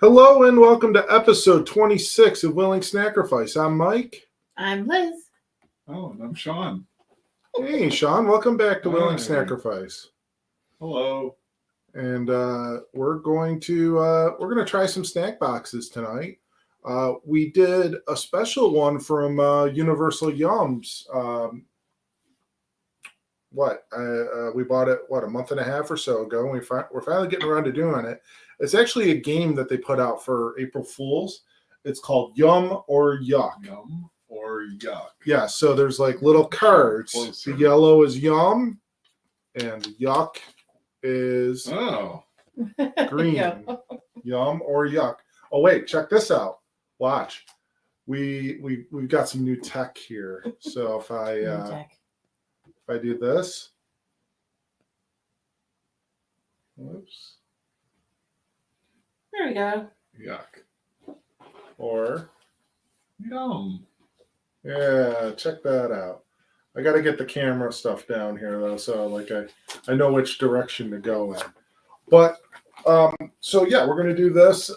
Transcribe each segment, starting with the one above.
Hello and welcome to episode 26 of Willing Snackrifice. I'm Mike. I'm Liz. Oh, and I'm Shaun. Hey, Shaun. Welcome back to Willing Hi. Snackrifice. Hello. And we're going to try some snack boxes tonight. We did a special one from Universal Yums. We bought it a month and a half or so ago. And we're finally getting around to doing it. It's actually a game that they put out for April Fools. It's called Yum or Yuck. Yum or Yuck. Yeah, so there's like little cards. Closer. The yellow is Yum, and Yuck is green. Yeah. Yum or Yuck. Oh wait, check this out. Watch. We've got some new tech here. So if I do this, whoops. There we go. Yuck. Or Yum. yeah, check that out. I got to get the camera stuff down here though, so like I know which direction to go in. But so yeah, we're gonna do this.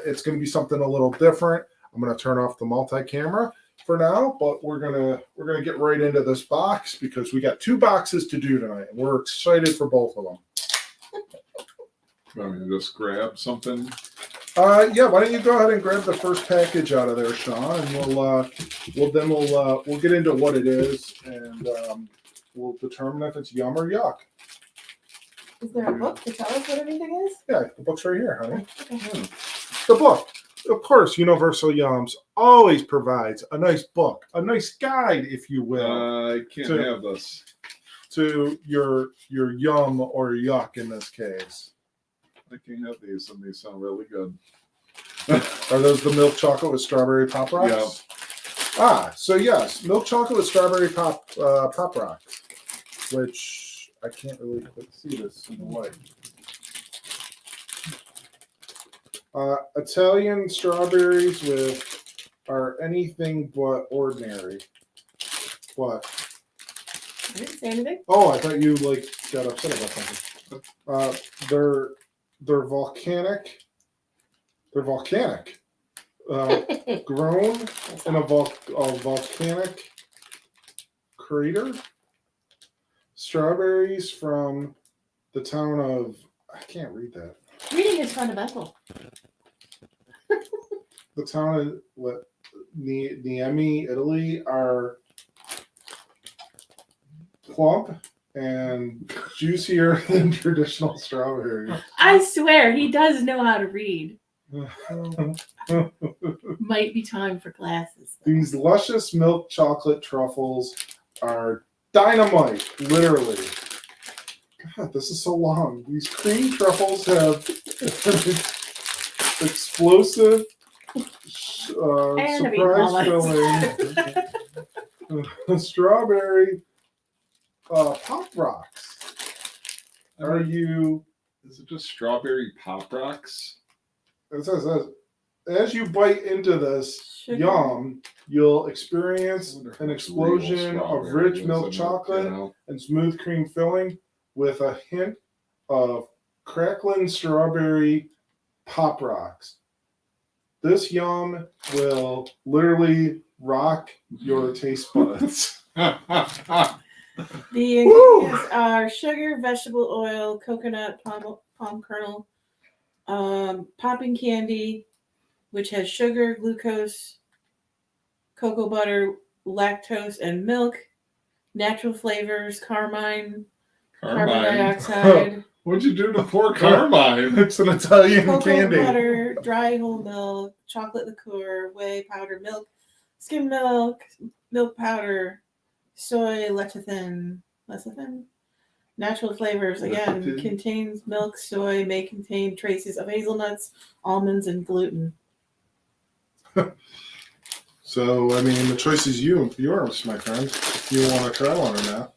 It's gonna be something a little different. I'm gonna turn off the multi-camera for now, but we're gonna get right into this box because we got two boxes to do tonight, and we're excited for both of them. Want me to just grab something? Yeah, why don't you go ahead and grab the first package out of there, Shaun, and we'll get into what it is, and we'll determine if it's Yum or Yuck. Is there a book to tell us what everything is? Yeah, the book's right here, honey. Okay. The book. Of course, Universal Yums always provides a nice book, a nice guide, if you will, I can't have this. to your Yum or Yuck in this case. I can have these, and these sound really good. Are those the milk chocolate with strawberry pop rocks? Yeah. So yes, milk chocolate with strawberry pop rocks, which I can't really see this in the light. Italian strawberries are anything but ordinary. What? I didn't say anything. Oh, I thought you got upset about something. They're volcanic. They're volcanic. Grown in a volcanic crater. Strawberries from the town of, I can't read that. Reading is fundamental. The town of Niemi, Italy, are plump and juicier than traditional strawberries. I swear he does know how to read. Might be time for glasses. These luscious milk chocolate truffles are dynamite, literally. God, this is so long. These cream truffles have explosive surprise filling strawberry pop rocks. Is it just strawberry pop rocks? It says, as you bite into this Sugar. Yum, you'll experience an explosion of rich milk chocolate and smooth cream filling with a hint of crackling strawberry pop rocks. This Yum will literally rock your taste buds. The ingredients are sugar, vegetable oil, coconut, palm kernel, popping candy, which has sugar, glucose, cocoa butter, lactose, and milk, natural flavors, carbon dioxide, What'd you do to poor Carmine? It's an Italian cocoa candy. butter, dry whole milk, chocolate liqueur, whey powder, milk, skim milk, milk powder, soy, lecithin, natural flavors. Again, Lecithin. contains milk, soy, may contain traces of hazelnuts, almonds, and gluten. So, I mean, the choice is yours, my friend. If you want to try one or not.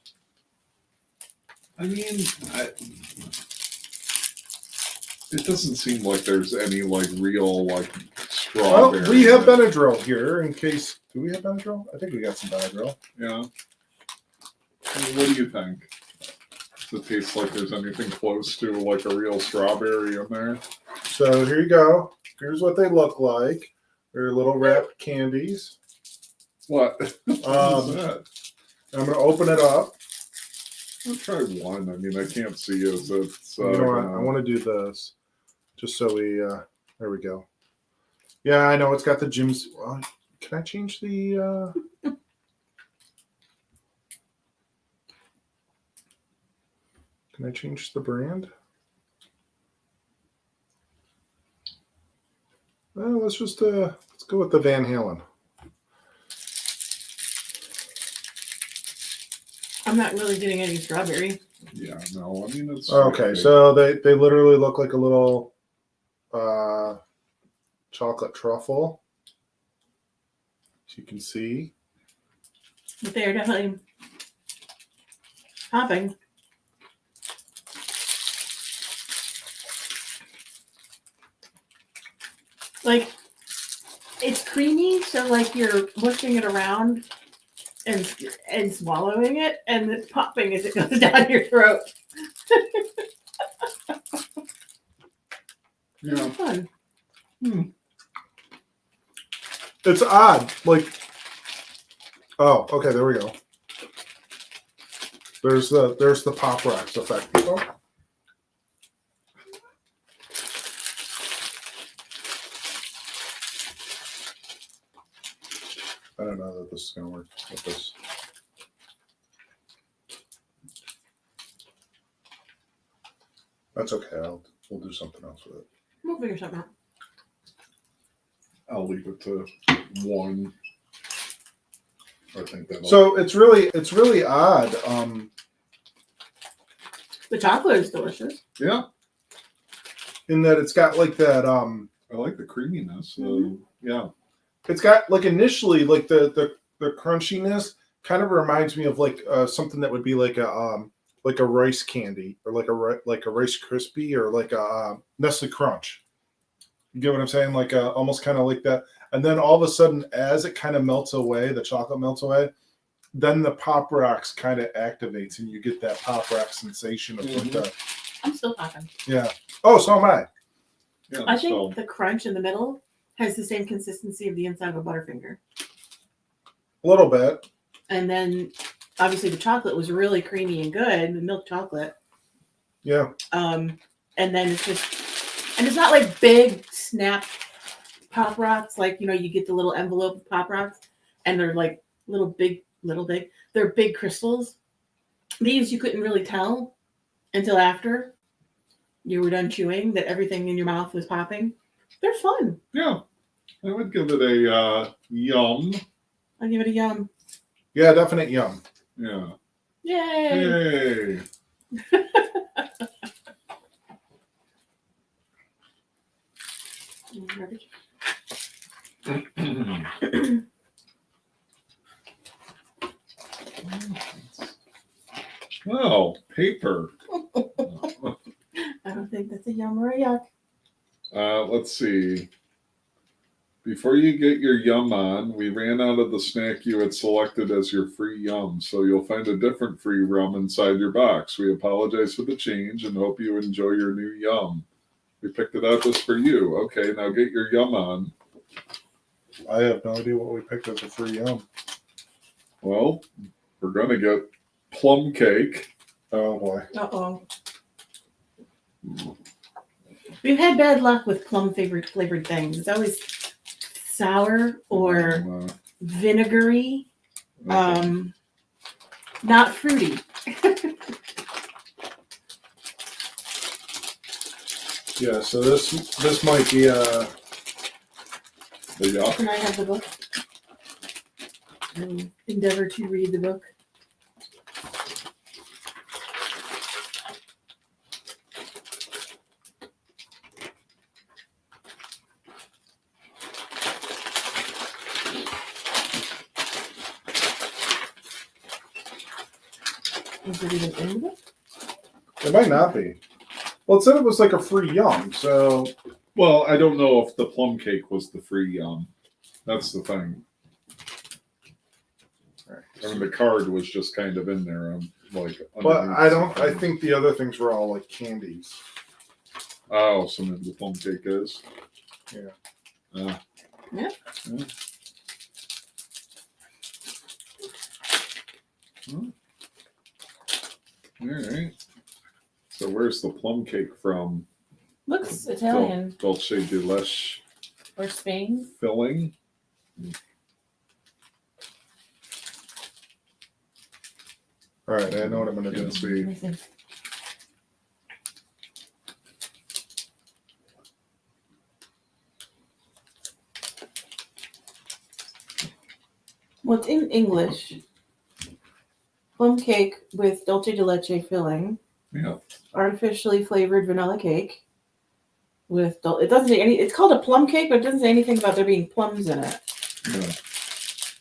I mean, it doesn't seem like there's any real strawberry. Well, we have Benadryl here in case. Do we have Benadryl? I think we got some Benadryl. Yeah. What do you think? Does it taste like there's anything close to a real strawberry in there? So here you go. Here's what they look like. They're little wrapped candies. What? What is that? I'm gonna open it up. I'll try one. I mean, I can't see it. So it's, You know what? I want to do this, just so we. There we go. Yeah, I know it's got the Jim's. Can I change the? Can I change the brand? Well, let's just let's go with the Van Halen. I'm not really getting any strawberry. Yeah, no, I mean it's Okay, so they literally look like a little chocolate truffle. As you can see. But they are definitely popping. Like, it's creamy, so like you're mushing it around and swallowing it, and it's popping as it goes down your throat. yeah. It's fun. It's odd. Like, oh, okay, there we go. There's the Pop Rocks effect. Oh. I don't know that this is gonna work with this. That's okay. We'll do something else with it. We'll figure something out. I'll leave it to one. I think that. So it's really odd. The chocolate is delicious. Yeah, In that it's got like that. I like the creaminess. So Mhm. yeah, It's got like initially like the crunchiness kind of reminds me of like something that would be like a rice candy or like a Rice Krispie or like a Nestle Crunch. You get what I'm saying? Like almost kind of like that. And then all of a sudden, as it kind of melts away, the chocolate melts away, then the Pop Rocks kind of activates, and you get that Pop Rock sensation of like the I'm still popping. yeah. Oh, so am I. yeah. I think so the crunch in the middle has the same consistency of the inside of a Butterfinger. A little bit. And then obviously the chocolate was really creamy and good, the milk chocolate. Yeah. And then it's it's not like big snap Pop Rocks, like, you know, you get the little envelope of Pop Rocks and they're like little big. They're big crystals. These you couldn't really tell until after you were done chewing that everything in your mouth was popping. They're fun. yeah, I would give it a yum. I'll give it a yum. Yeah, definite yum. Yeah. Yay! Hey. Oh, paper. I don't think that's a yum or a yuck. Let's see. Before you get your yum on, we ran out of the snack you had selected as your free yum, so you'll find a different free yum inside your box. We apologize for the change and hope you enjoy your new yum. We picked it out just for you. Okay, now get your yum on. I have no idea what we picked as a free yum. Well, we're going to get plum cake. Oh boy. Uh-oh. We've had bad luck with plum flavored things. It's always sour or vinegary, not fruity. Yeah, so this might be the yuck. Can I have the book? And endeavor to read the book. Is it even in the book? It might not be. Well, it said it was like a free yum, so Well, I don't know if the plum cake was the free yum. That's the thing. I mean, the card was just kind of in there. Like, but underneath I don't. I something. think the other things were all like candies. Oh, so maybe the plum cake is. Yeah. Yeah. All right. So where's the plum cake from? Looks Italian Dulce de leche or Spain. filling. All right, I know what I'm gonna do. Let's see. Let me see. Well, it's in English. Plum cake with dulce de leche filling, Yeah. artificially flavored vanilla cake with it doesn't say any. It's called a plum cake, but it doesn't say anything about there being plums in it. Yeah.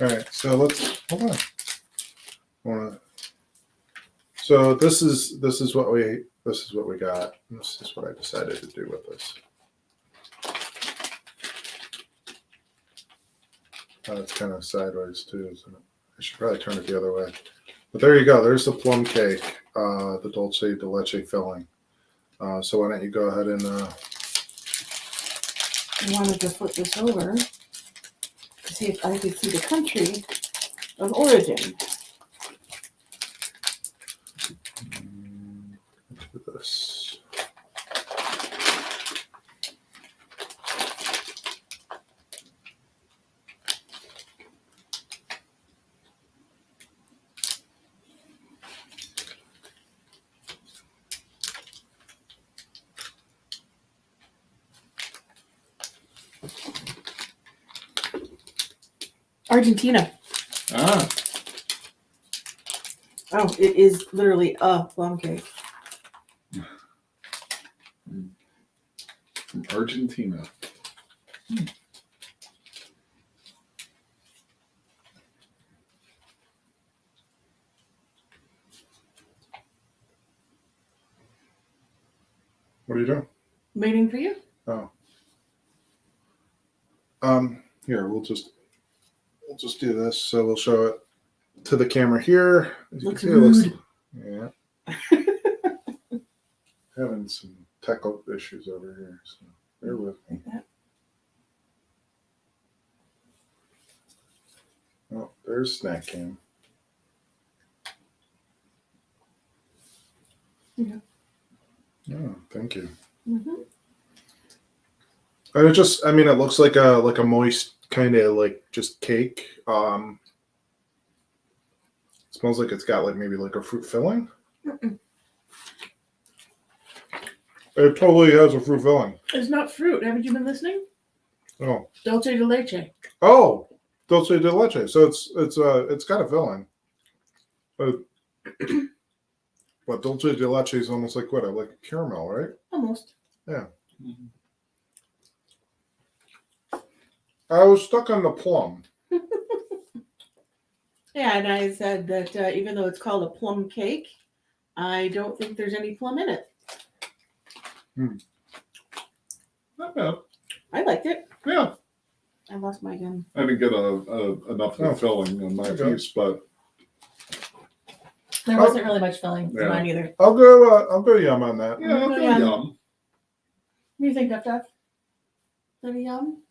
All right, so let's hold on. So this is what we got. This is what I decided to do with this. It's kind of sideways too, so I should probably turn it the other way. But there you go. There's the plum cake, the dulce de leche filling. So why don't you go ahead and I wanted to flip this over to see if I could see the country of origin. do this. Argentina. Ah, Oh, it is literally a plum cake. from Argentina. What are you doing? Waiting for you? Oh. Here, we'll just do this. So we'll show it to the camera here. As you Looks can see, rude. yeah. Having some tech issues over here, so bear with me. Oh, there's Snack Cam. Yeah. Oh, thank you. Mm-hmm. And it just, I mean, it looks like a moist kind of like just cake. Smells like it's got like maybe like a fruit filling. Mm-mm. It totally has a fruit filling. It's not fruit. Haven't you been listening? Oh, Dulce de leche. oh, dulce de leche. So it's got a filling. But dulce de leche is almost like what? Like caramel, right? Almost. Yeah. I was stuck on the plum. Yeah, and I said that even though it's called a plum cake, I don't think there's any plum in it. Not bad. I liked it. Yeah. I lost my gun. I didn't get enough of the filling on my Okay. piece, but There wasn't really much filling Yeah. in mine either. I'll go yum on that. yeah, I'll go Yeah. yum. What do you think, Duff Duff? Is that a yum?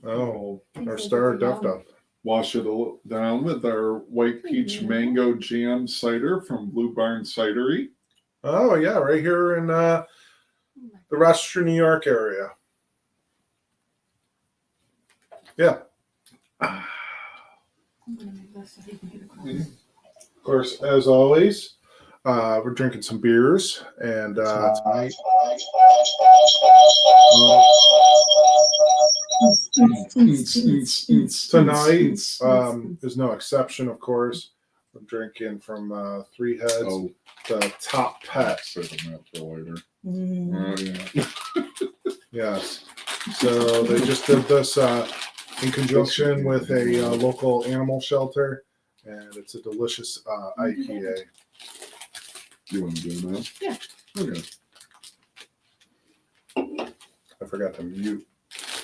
Oh, Think our it's star a Duff yum. Duff. Wash it down with our white peach Mhm. mango jam cider from Blue Barn Cidery. Oh yeah, right here in the Rochester, New York area. Yeah. I'm gonna make this so you can get across. Mhm. Of course, as always, we're drinking some beers, and tonight, is no exception. Of course, we're drinking from Three Heads, Oh, the Top Pet. save that for later. Mm. Oh, yeah. Yes. So they just did this in conjunction with a local animal shelter, and it's a delicious IPA. You want to do it now? Yeah. Okay. I forgot to mute.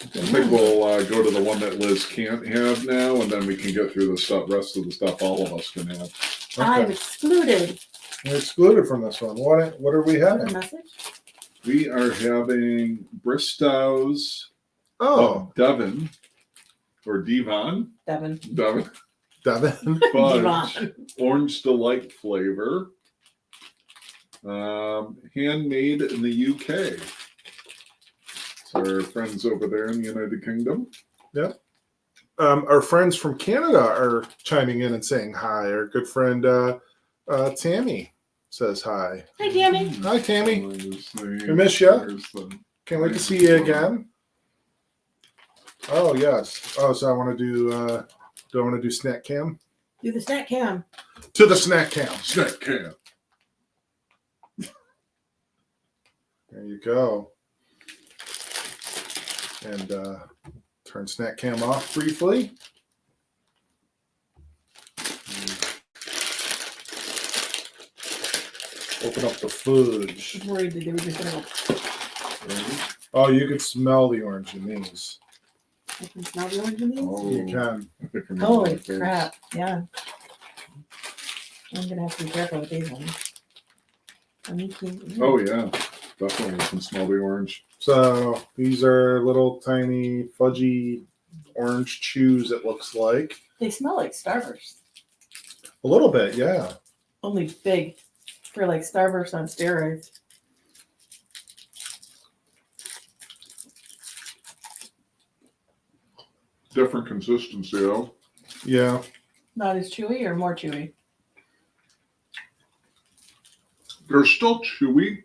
I think we'll go to the one that Liz can't have now, and then we can get through the rest of the stuff all of us can have. I'm Okay. excluded. We're excluded from this one. What are we Is that a having? message? We are having Bristow's Oh, Devon or Devon Devin. Devin. fudge orange delight flavor, handmade in the UK. So our friends over there in the United Kingdom. Yep. Our friends from Canada are chiming in and saying hi. Our good friend Tammy says hi. Hi, Tammy. Hi, Tammy. We miss ya. Can't wait to see you again. Oh yes. Oh, so I want to do. Do I want to do snack cam? Do the snack cam. To the snack cam. Snack cam. There you go. And turn snack cam off briefly. Open up the fudge. I'm worried that they were just going to go. Oh, you can smell the orange in these. I can smell the orange in these. Oh, You can. I think I'm Holy gonna do crap. Yeah. I'm going to have to be careful with these ones. this. Oh yeah, definitely you can smell the orange. So these are little tiny fudgy orange chews, it looks like. They smell like Starburst. A little bit, yeah. Only big for like Starburst on steroids. Different consistency though. Yeah. Not as chewy or more chewy? They're still chewy,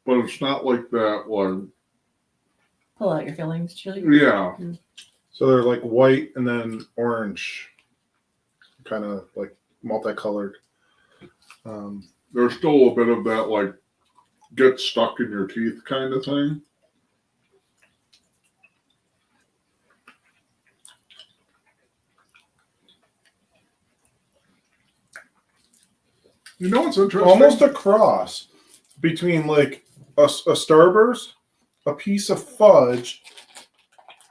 but it's not like that one. Pull out your fillings, chili. Yeah. So they're like white and then orange. Kind of like multicolored. There's still a bit of that like get stuck in your teeth kind of thing. You know what's interesting? Almost a cross between like a Starburst, a piece of fudge,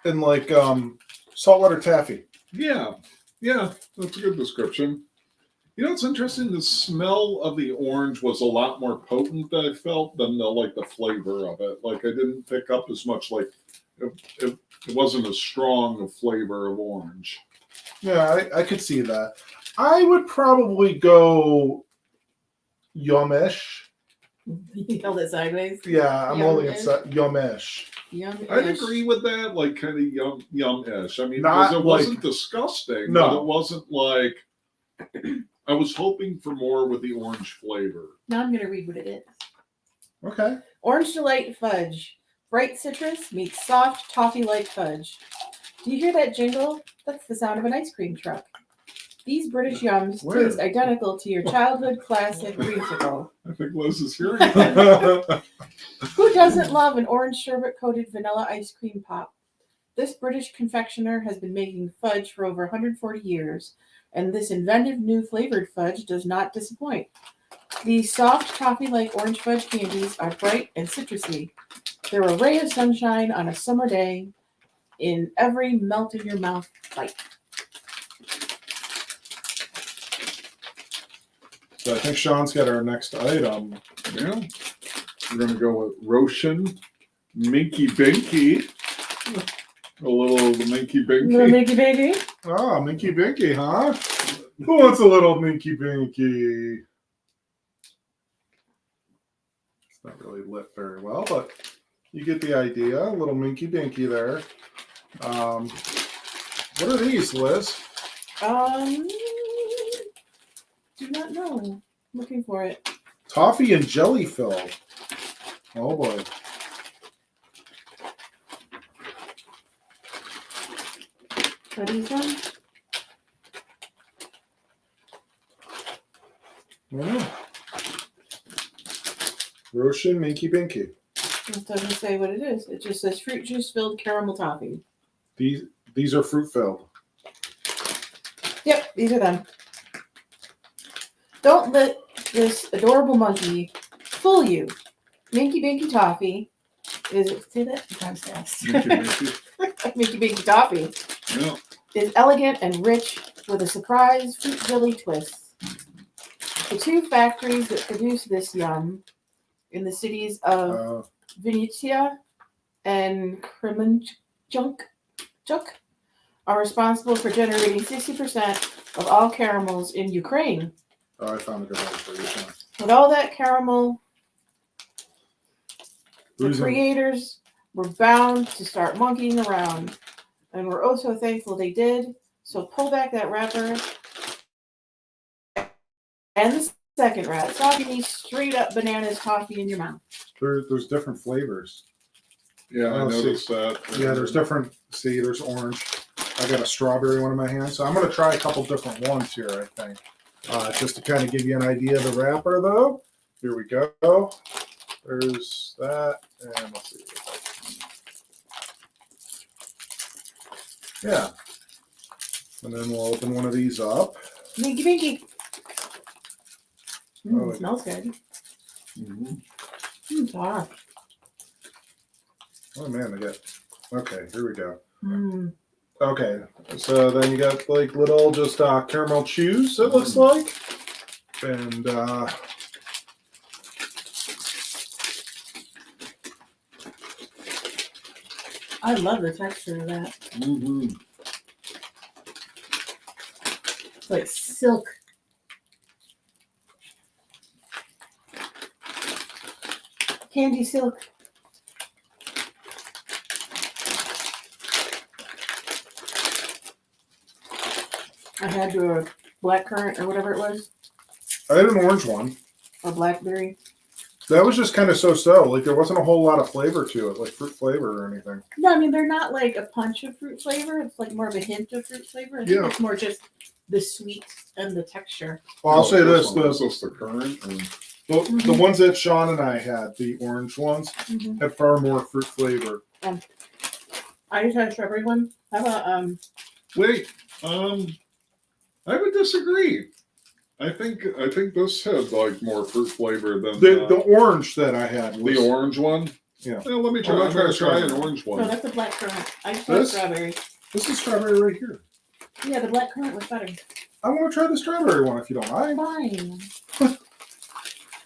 and like saltwater taffy. Yeah, that's a good description. You know what's interesting? The smell of the orange was a lot more potent, I felt, than the flavor of it. Like I didn't pick up as much. Like it wasn't as strong a flavor of orange. Yeah, I could see that. I would probably go yummish. You held it sideways. Yeah, I'm only Yum-ish? inside yummish. Yum. I'd agree with that, like kind of yum-ish. I mean, Not because it wasn't disgusting, No. but it wasn't like I was hoping for more with the orange flavor. Now I'm gonna read what it is. Okay. Orange Delight Fudge. Bright citrus meets soft toffee-like fudge. Do you hear that jingle? That's the sound of an ice cream truck. These British yums Where? taste identical to your childhood classic creamsicle. I think Liz is hearing. Who doesn't love an orange sherbet-coated vanilla ice cream pop? This British confectioner has been making fudge for over 140 years, and this inventive new flavored fudge does not disappoint. These soft toffee-like orange fudge candies are bright and citrusy. They're a ray of sunshine on a summer day in every melt-in-your-mouth bite. So I think Shaun's got our next item. Yeah. We're going to go with Roshan Minky Binky. A little the Minky Little Binky. Mickey Baby. Ah, Minky Binky, huh? Who wants a little Minky Binky? It's not really lit very well, but you get the idea. A little Minky Binky there. What are these, Liz? Do not know. I'm looking for it. Toffee and jelly filled. Oh boy. Are these them? Yeah. Roshan Minky Binky. It doesn't say what it is. It just says fruit juice filled caramel toffee. These are fruit filled. Yep, these are them. Don't let this adorable monkey fool you. Minky Binky Toffee is, say that 2 times fast. Minky Binky. Minky Binky Toffee Yeah. is elegant and rich with a surprise fruit jelly twist. The 2 factories that produce this yum in the cities of Venetia, and Kremenchuk are responsible for generating 60% of all caramels in Ukraine. Oh, I found a good one for you. Sean. With all that caramel, the Reason- creators were bound to start monkeying around, and we're oh so thankful they did. So pull back that wrapper, and the second rat, soggy, straight up bananas toffee in your mouth. There's different flavors. Yeah, I Oh, see. noticed that. Yeah, there's different. See, there's orange. I got a strawberry one in my hand, so I'm gonna try a couple different ones here. I think, just to kind of give you an idea of the wrapper, though. Here we go. There's that, and let's see. Yeah, and then we'll open one of these up. Minky Minky. Oh, It smells good. Mhm. Soft. Oh man, I got. Okay, here we go. Mm. Okay, so then you got like little just caramel chews. It looks like, and I love the texture of that. Mhm. It's like silk. Candy silk. I had a black currant or whatever it was, I had an orange one. or blackberry. That was just kind of so-so. Like there wasn't a whole lot of flavor to it, like fruit flavor or anything. No, I mean they're not like a punch of fruit flavor. It's like more of a hint of fruit flavor. I think Yeah. it's more just the sweet and the texture. Well, I'll say this: Is this the current? Or... the ones that Shaun and I had, the orange ones, Mm-hmm. had far more fruit flavor. I just had a strawberry one. How about Wait, I would disagree. I think this had like more fruit flavor than The orange that I had was the orange one. Yeah. Well, let me try. I'm I'm not gonna trying try to an orange no, one. that's a black currant. I just had This? strawberry. This is strawberry right here. Yeah, the black currant was better. I want to try the strawberry one if you don't mind. Fine.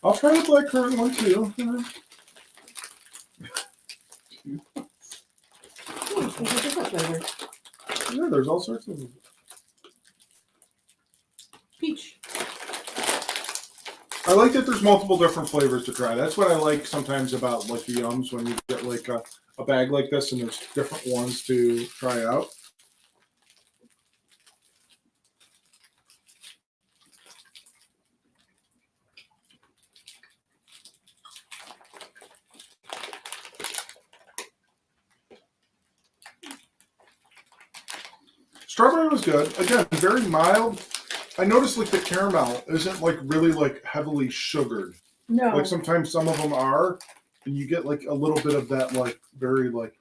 I'll try the black currant one too. There's a different flavor. Yeah, there's all sorts of. Peach. I like that there's multiple different flavors to try. That's what I like sometimes about like the yums when you get like a bag like this and there's different ones to try out. Strawberry was good. Again, very mild. I noticed like the caramel isn't like really like heavily sugared. No. Like sometimes some of them are, and you get like a little bit of that like very like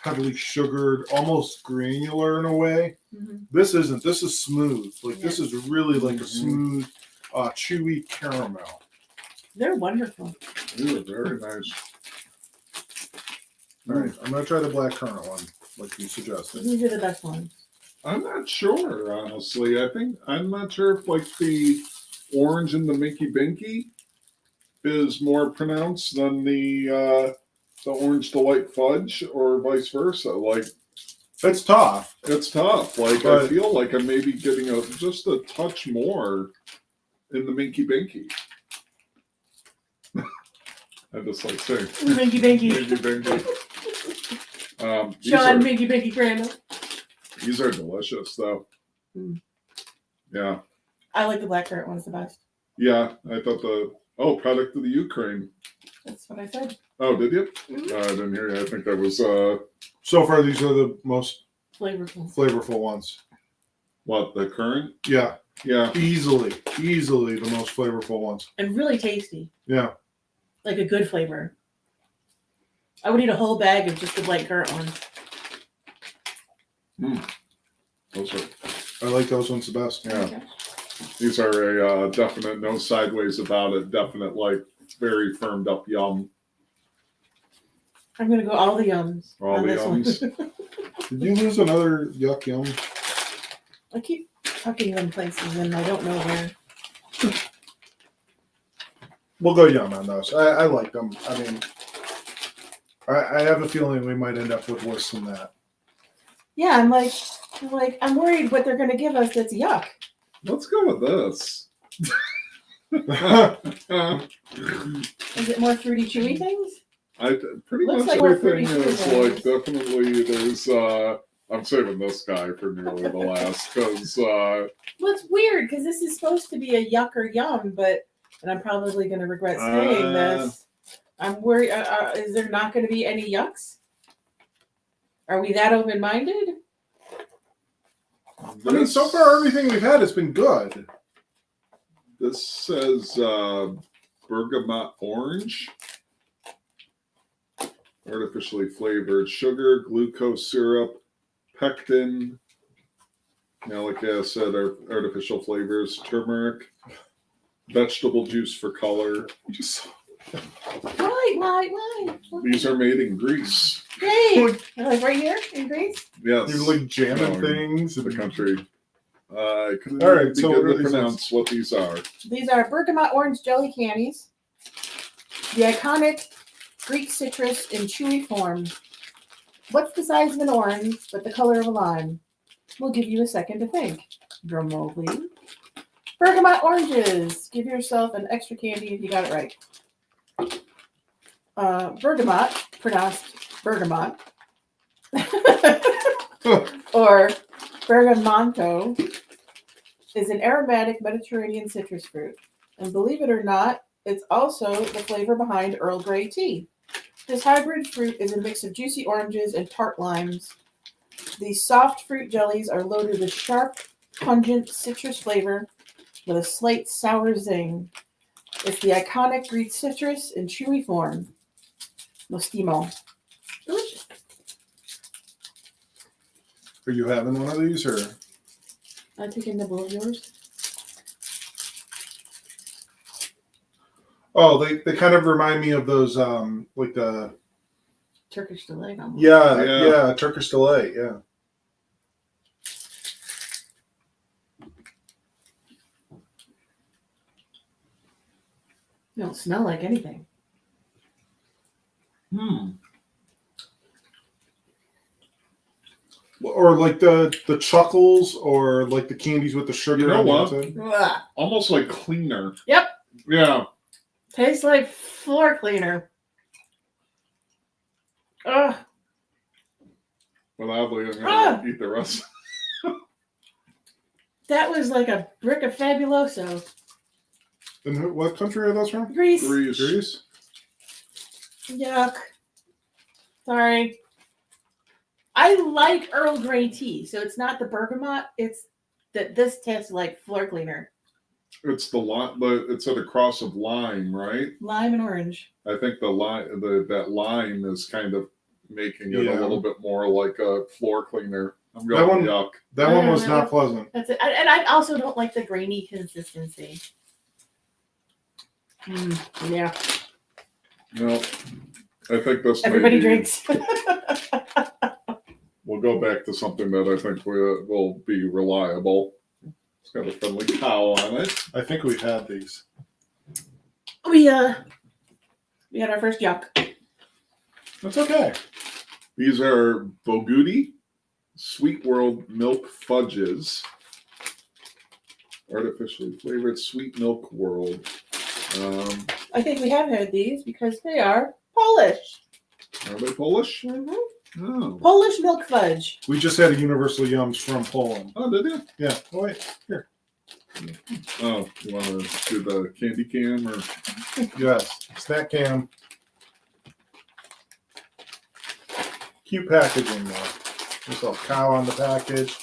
heavily sugared, almost granular in a way. Mhm. This isn't. This is smooth. Like this is really like a Mhm. smooth, chewy caramel. They're wonderful. They were very nice. All right, I'm gonna try the black currant one, like you suggested. These are the best ones. I'm not sure, honestly. I'm not sure if like the orange in the Minky Binky is more pronounced than the Orange Delight Fudge, or vice versa. Like It's tough. it's tough. Like I But- feel like I may be getting just a touch more in the Minky Binky. I just like saying Minky Binky. Minky Binky. Shaun Minky Binky Crandall. These are delicious, though. Mm. Yeah, I like the black currant one's the best. yeah. I thought product of the Ukraine. That's what I said. Oh, did you? Mhm. I didn't hear you. I think that was So far, these are the most Flavorful. flavorful ones. what, the current? Yeah, Yeah. easily the most flavorful ones. And really tasty. Yeah. Like a good flavor. I would eat a whole bag of just the black currant one. Those are, I like those ones the best. yeah. Okay. These are a definite no sideways about it. Definite like very firmed up yum. I'm gonna go all the yums. All on the this yums. one. Did you lose another yuck yum? I keep tucking them places and I don't know where. We'll go yum on those. I like them. I mean, I have a feeling we might end up with worse than that. Yeah, I'm I'm worried what they're gonna give us that's yuck. Let's go with this. Is it more fruity, chewy things? Pretty Looks much like we're everything pretty is sure. like definitely there's. I'm saving this guy for nearly the last because Well, it's weird because this is supposed to be a yuck or yum, and I'm probably gonna regret saying this. I'm worried. Is there not going to be any yucks? Are we that open-minded? I mean, so far everything we've had has been good. This says bergamot orange, artificially flavored sugar, glucose syrup, pectin, malic acid, artificial flavors, turmeric, vegetable juice for color. Why? These are made in Greece. Great. Like right here in Greece? Yes. You're like jamming things. The country. I couldn't All right, be so good what are to these pronounce what these are. These are bergamot orange jelly candies. The iconic Greek citrus in chewy form. What's the size of an orange but the color of a lime? We'll give you a second to think. Drum roll, please. Bergamot oranges. Give yourself an extra candy if you got it right. Bergamot, pronounced bergamot, or bergamonto, is an aromatic Mediterranean citrus fruit. And believe it or not, it's also the flavor behind Earl Grey tea. This hybrid fruit is a mix of juicy oranges and tart limes. These soft fruit jellies are loaded with sharp, pungent citrus flavor with a slight sour zing. It's the iconic Greek citrus in chewy form. Nostimo. Delicious. Are you having one of these, or? I take a nibble of yours. Oh, they kind of remind me of those, like the Turkish delight. Almost. yeah, Turkish delight, yeah. They don't smell like anything. Or like the chuckles, or like the candies with the sugar. You know on the what? outside. Ugh. Almost like cleaner. Yep. Yeah. Tastes like floor cleaner. Ugh. Well, oddly, I'm going to eat the rest. That was like a brick of Fabuloso. And what country are those from? Grease. Greece. Yuck. Sorry. I like Earl Grey tea, so it's not the bergamot. It's that this tastes like floor cleaner. It's the lime, but it's at a cross of lime, right? Lime and orange. I think the lime, that lime is kind of making it a Yeah. little bit more like a floor cleaner. I'm That going one- yuck. That one was not pleasant. That's it. And I also don't like the grainy consistency. Yeah. No, I think this. Everybody may be- drinks. We'll go back to something that I think will be reliable. It's got a friendly cow on it. I think we've had these. We had our first yuck. That's okay. These are Boguti Sweet World Milk Fudges. Artificially flavored Sweet Milk World. I think we have had these because they are Polish. Are they Polish? Mm-hmm. Oh. Polish milk fudge. We just had a Universal Yums from Poland. Oh, did you? Yeah. Oh, wait. Here. Oh, you want to do the candy cam or? Yes. Snack cam. Cute packaging, though. There's a cow on the package.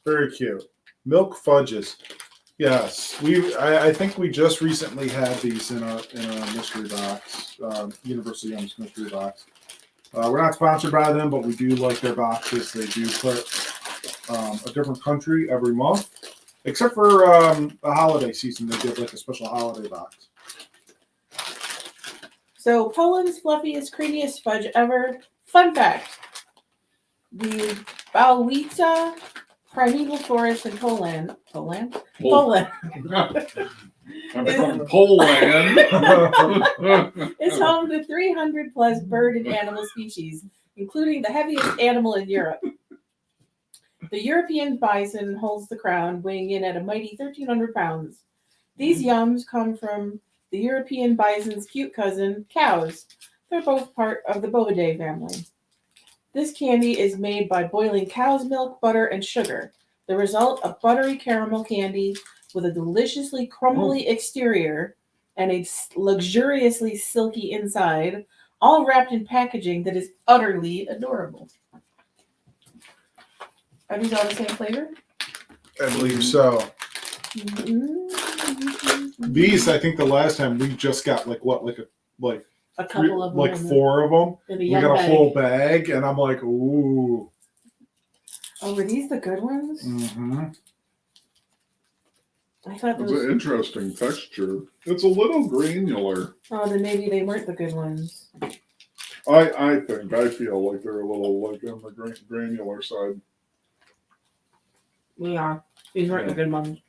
Very cute. Milk fudges. Yes. I think we just recently had these in our mystery box. Universal Yums mystery box. We're not sponsored by them, but we do like their boxes. They do put a different country every month, except for the holiday season. They give like a special holiday box. So Poland's fluffiest, creamiest fudge ever. Fun fact: the Bałwica primeval forest in Poland I'm from Poland. It's home to 300 plus bird and animal species, including the heaviest animal in Europe. The European bison holds the crown, weighing in at a mighty 1,300 pounds. These yums come from the European bison's cute cousin, cows. They're both part of the Bovidae family. This candy is made by boiling cow's milk, butter, and sugar. The result, a buttery caramel candy with a deliciously crumbly exterior and a luxuriously silky inside, all wrapped in packaging that is utterly adorable. Are these all the same flavor? I believe so. Mm-hmm. These, I think the last time we just got like A couple of them. like 4 of them. In a We yum got a bag. whole bag, and I'm like, ooh. Oh, were these the good ones? Mm-hmm. I thought It's those. an interesting texture. It's a little granular. Oh, then maybe they weren't the good ones. I feel like they're a little like on the granular side. We are. These weren't the good ones.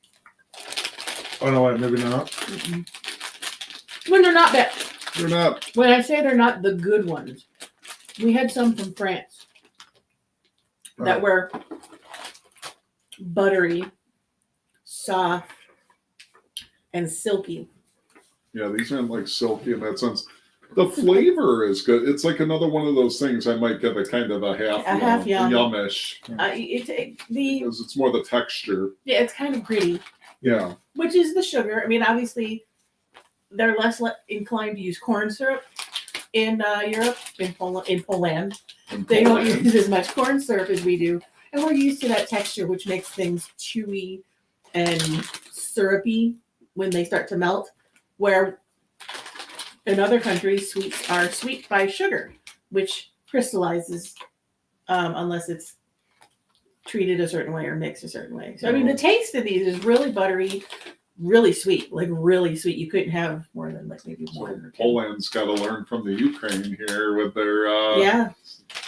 Oh no, wait, maybe not. Mm-mm. When they're not bad. They're not. When I say they're not the good ones, we had some from France that Right. were buttery, soft, and silky. Yeah, these aren't like silky in that sense. The flavor is good. It's like another one of those things I might give a kind of a half yum. yummish Because because it's more the texture. it's kind of gritty, Yeah. which is the sugar. I mean, obviously, they're less inclined to use corn syrup in Europe, in Poland. They don't use as much corn syrup as we do, and we're used to that texture, which makes things chewy and syrupy when they start to melt. Where in other countries, sweets are sweet by sugar, which crystallizes unless it's treated a certain way or mixed a certain way. So I mean, the taste of these is really buttery, really sweet, like really sweet. You couldn't have more than like maybe one or two. Poland's got to learn from the Ukraine here with their Yeah.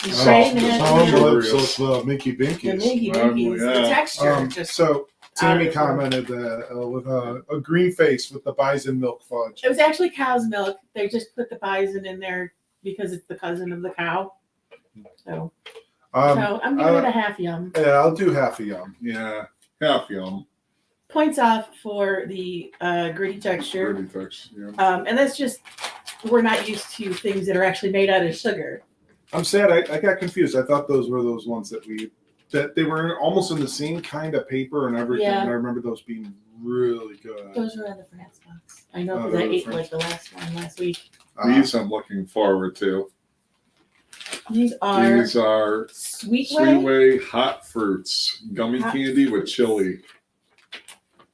Oh, Ukraine the had tongue sugar lips, is- those Minky the Binkies. Minky Binkies, yeah. the texture just. So Tammy out of commented that with a green face with the bison milk fudge. It was actually cow's milk. They just put the bison in there because it's the cousin of the cow. So I'm giving it a half yum. Yeah, I'll do half a yum. Yeah, half yum. Points off for the gritty texture. Pretty texture. Yeah. And that's just, we're not used to things that are actually made out of sugar. I'm sad. I got confused. I thought those were those ones that they were almost in the same kind of paper and everything. Yeah. And I remember those being really good. Those are in the France box. I know Oh, because I those are ate France. like the last one last week. These I'm looking forward to. These are These are Sweet Sweet Way. Way hot fruits gummy Hot candy with chili.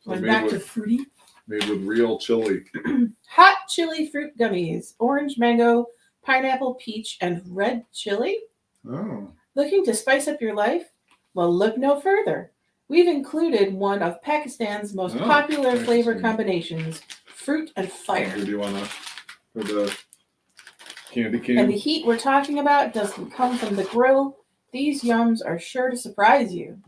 So Went made back to with fruity. real chili. Hot chili fruit gummies. Orange, mango, pineapple, peach, and red chili. Oh. Looking to spice up your life? Well, look no further. We've included one of Pakistan's most Oh, popular flavor Pakistan. combinations, fruit and fire. Do you want to for the candy And cane? the heat we're talking about doesn't come from the grill. These yums are sure to surprise you.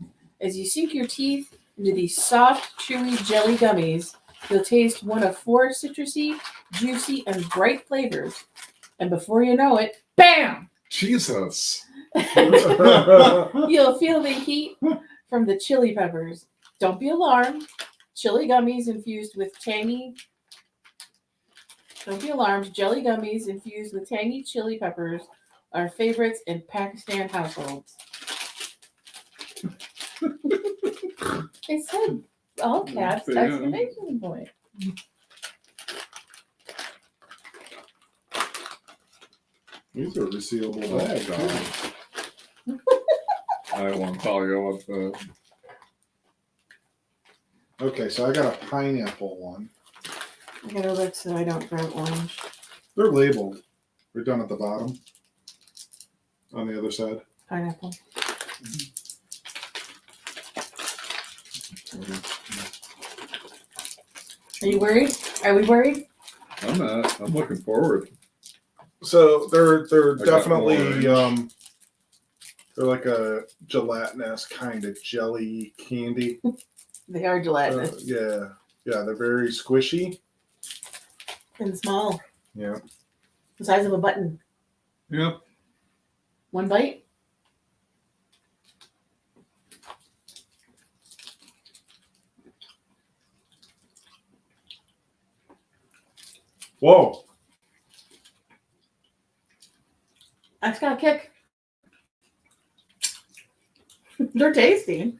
As you sink your teeth into these soft, chewy jelly gummies, you'll taste one of 4 citrusy, juicy, and bright flavors. And before you know it, BAM! Jesus. You'll feel the heat from the chili peppers. Don't be alarmed. Chili gummies infused with tangy. Don't be alarmed. Jelly gummies infused with tangy chili peppers are favorites in Pakistan households. It said all caps Yeah. exclamation point. These are resealable bags. I won't tell you what the. Okay, so I got a pineapple one. I gotta look so I don't grab orange. They're labeled. They're done at the bottom. On the other side. Pineapple. Are you worried? Are we worried? I'm not. I'm looking forward. So they're I got definitely orange. they're like a gelatinous kind of jelly candy. They are gelatinous. Yeah. Yeah, they're very squishy. And small. Yeah. The size of a button. Yep. One bite. Whoa. That's got a kick. They're tasty.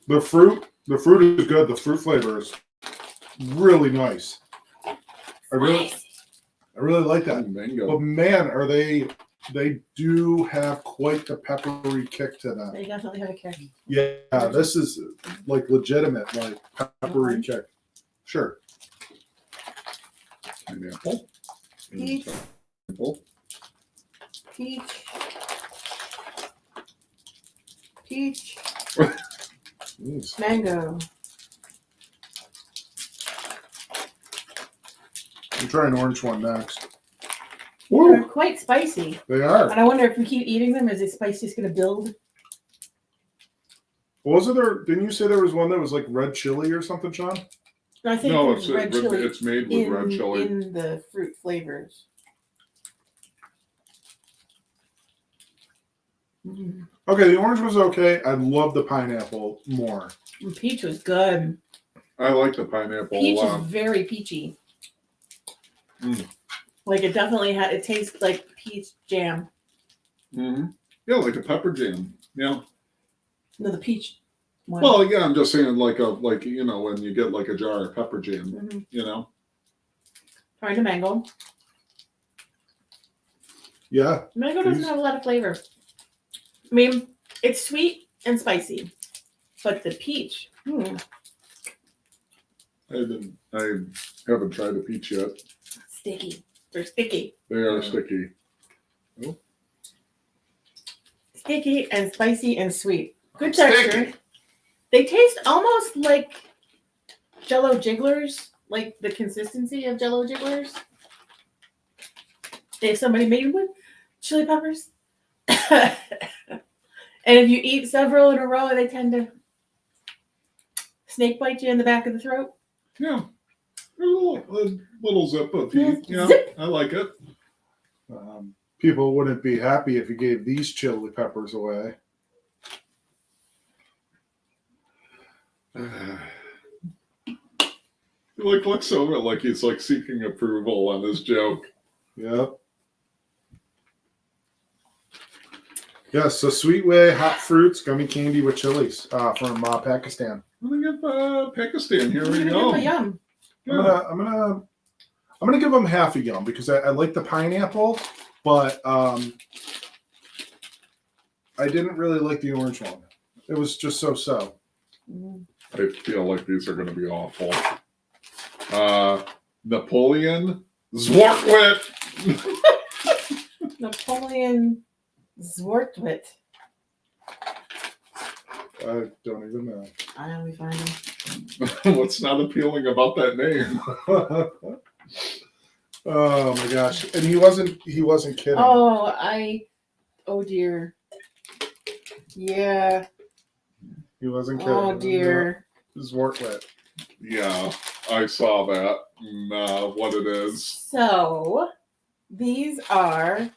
The fruit is good. The fruit flavor is really nice. I really like that. Mango. But man, are they do have quite the peppery kick to them. They definitely have a kick. Yeah, this is like legitimate, like peppery kick. Sure. Pineapple. Peach. Pineapple. Peach. Peach. Jeez. Mango. I'm trying orange one next. They're quite spicy. They are. And I wonder if we keep eating them, is the spice just going to build? Wasn't there? Didn't you say there was one that was like red chili or something, Shaun? I think No, there's it's red chili it's made with red chili. in the fruit flavors. Mm. Okay, the orange was okay. I love the pineapple more. And peach was good. I like the pineapple Peach a is lot. very peachy. Mm. Like it definitely it tastes like peach jam. Mm-hmm. Yeah, like a pepper jam. Yeah. No, the peach one. Well, yeah, I'm just saying like you know when you get like a jar of pepper jam, Mhm. you know. Trying to mango. Yeah. Mango doesn't have a lot of flavor. I mean, it's sweet and spicy, but the peach. I haven't tried a peach yet. Sticky. They're sticky. They are Yeah. sticky. Sticky and spicy and sweet. Good Sticky. texture. They taste almost like Jello jigglers, like the consistency of Jello jigglers. If somebody made them with chili peppers. And if you eat several in a row, they tend to snake bite you in the back of the throat. Yeah. A little zip of heat. Yeah, Zip. I like it. People wouldn't be happy if you gave these chili peppers away. He looks over like he's like seeking approval on his joke. Yep. Yes, so Sweet Way hot fruits gummy candy with chilies from Pakistan. I'm gonna get Pakistan. Here we Give go. them a yum. Yeah. I'm gonna give them half a yum because I like the pineapple, but I didn't really like the orange one. It was just so. I feel like these are going to be awful. Napoleon Zwartwit. Napoleon Zwartwit. I don't even know. I know we find them. What's not appealing about that name? Oh my gosh! And he wasn't kidding. Oh dear. Yeah. He wasn't kidding. Oh dear. Zwartwit. Yeah, I saw that. What it is. So these are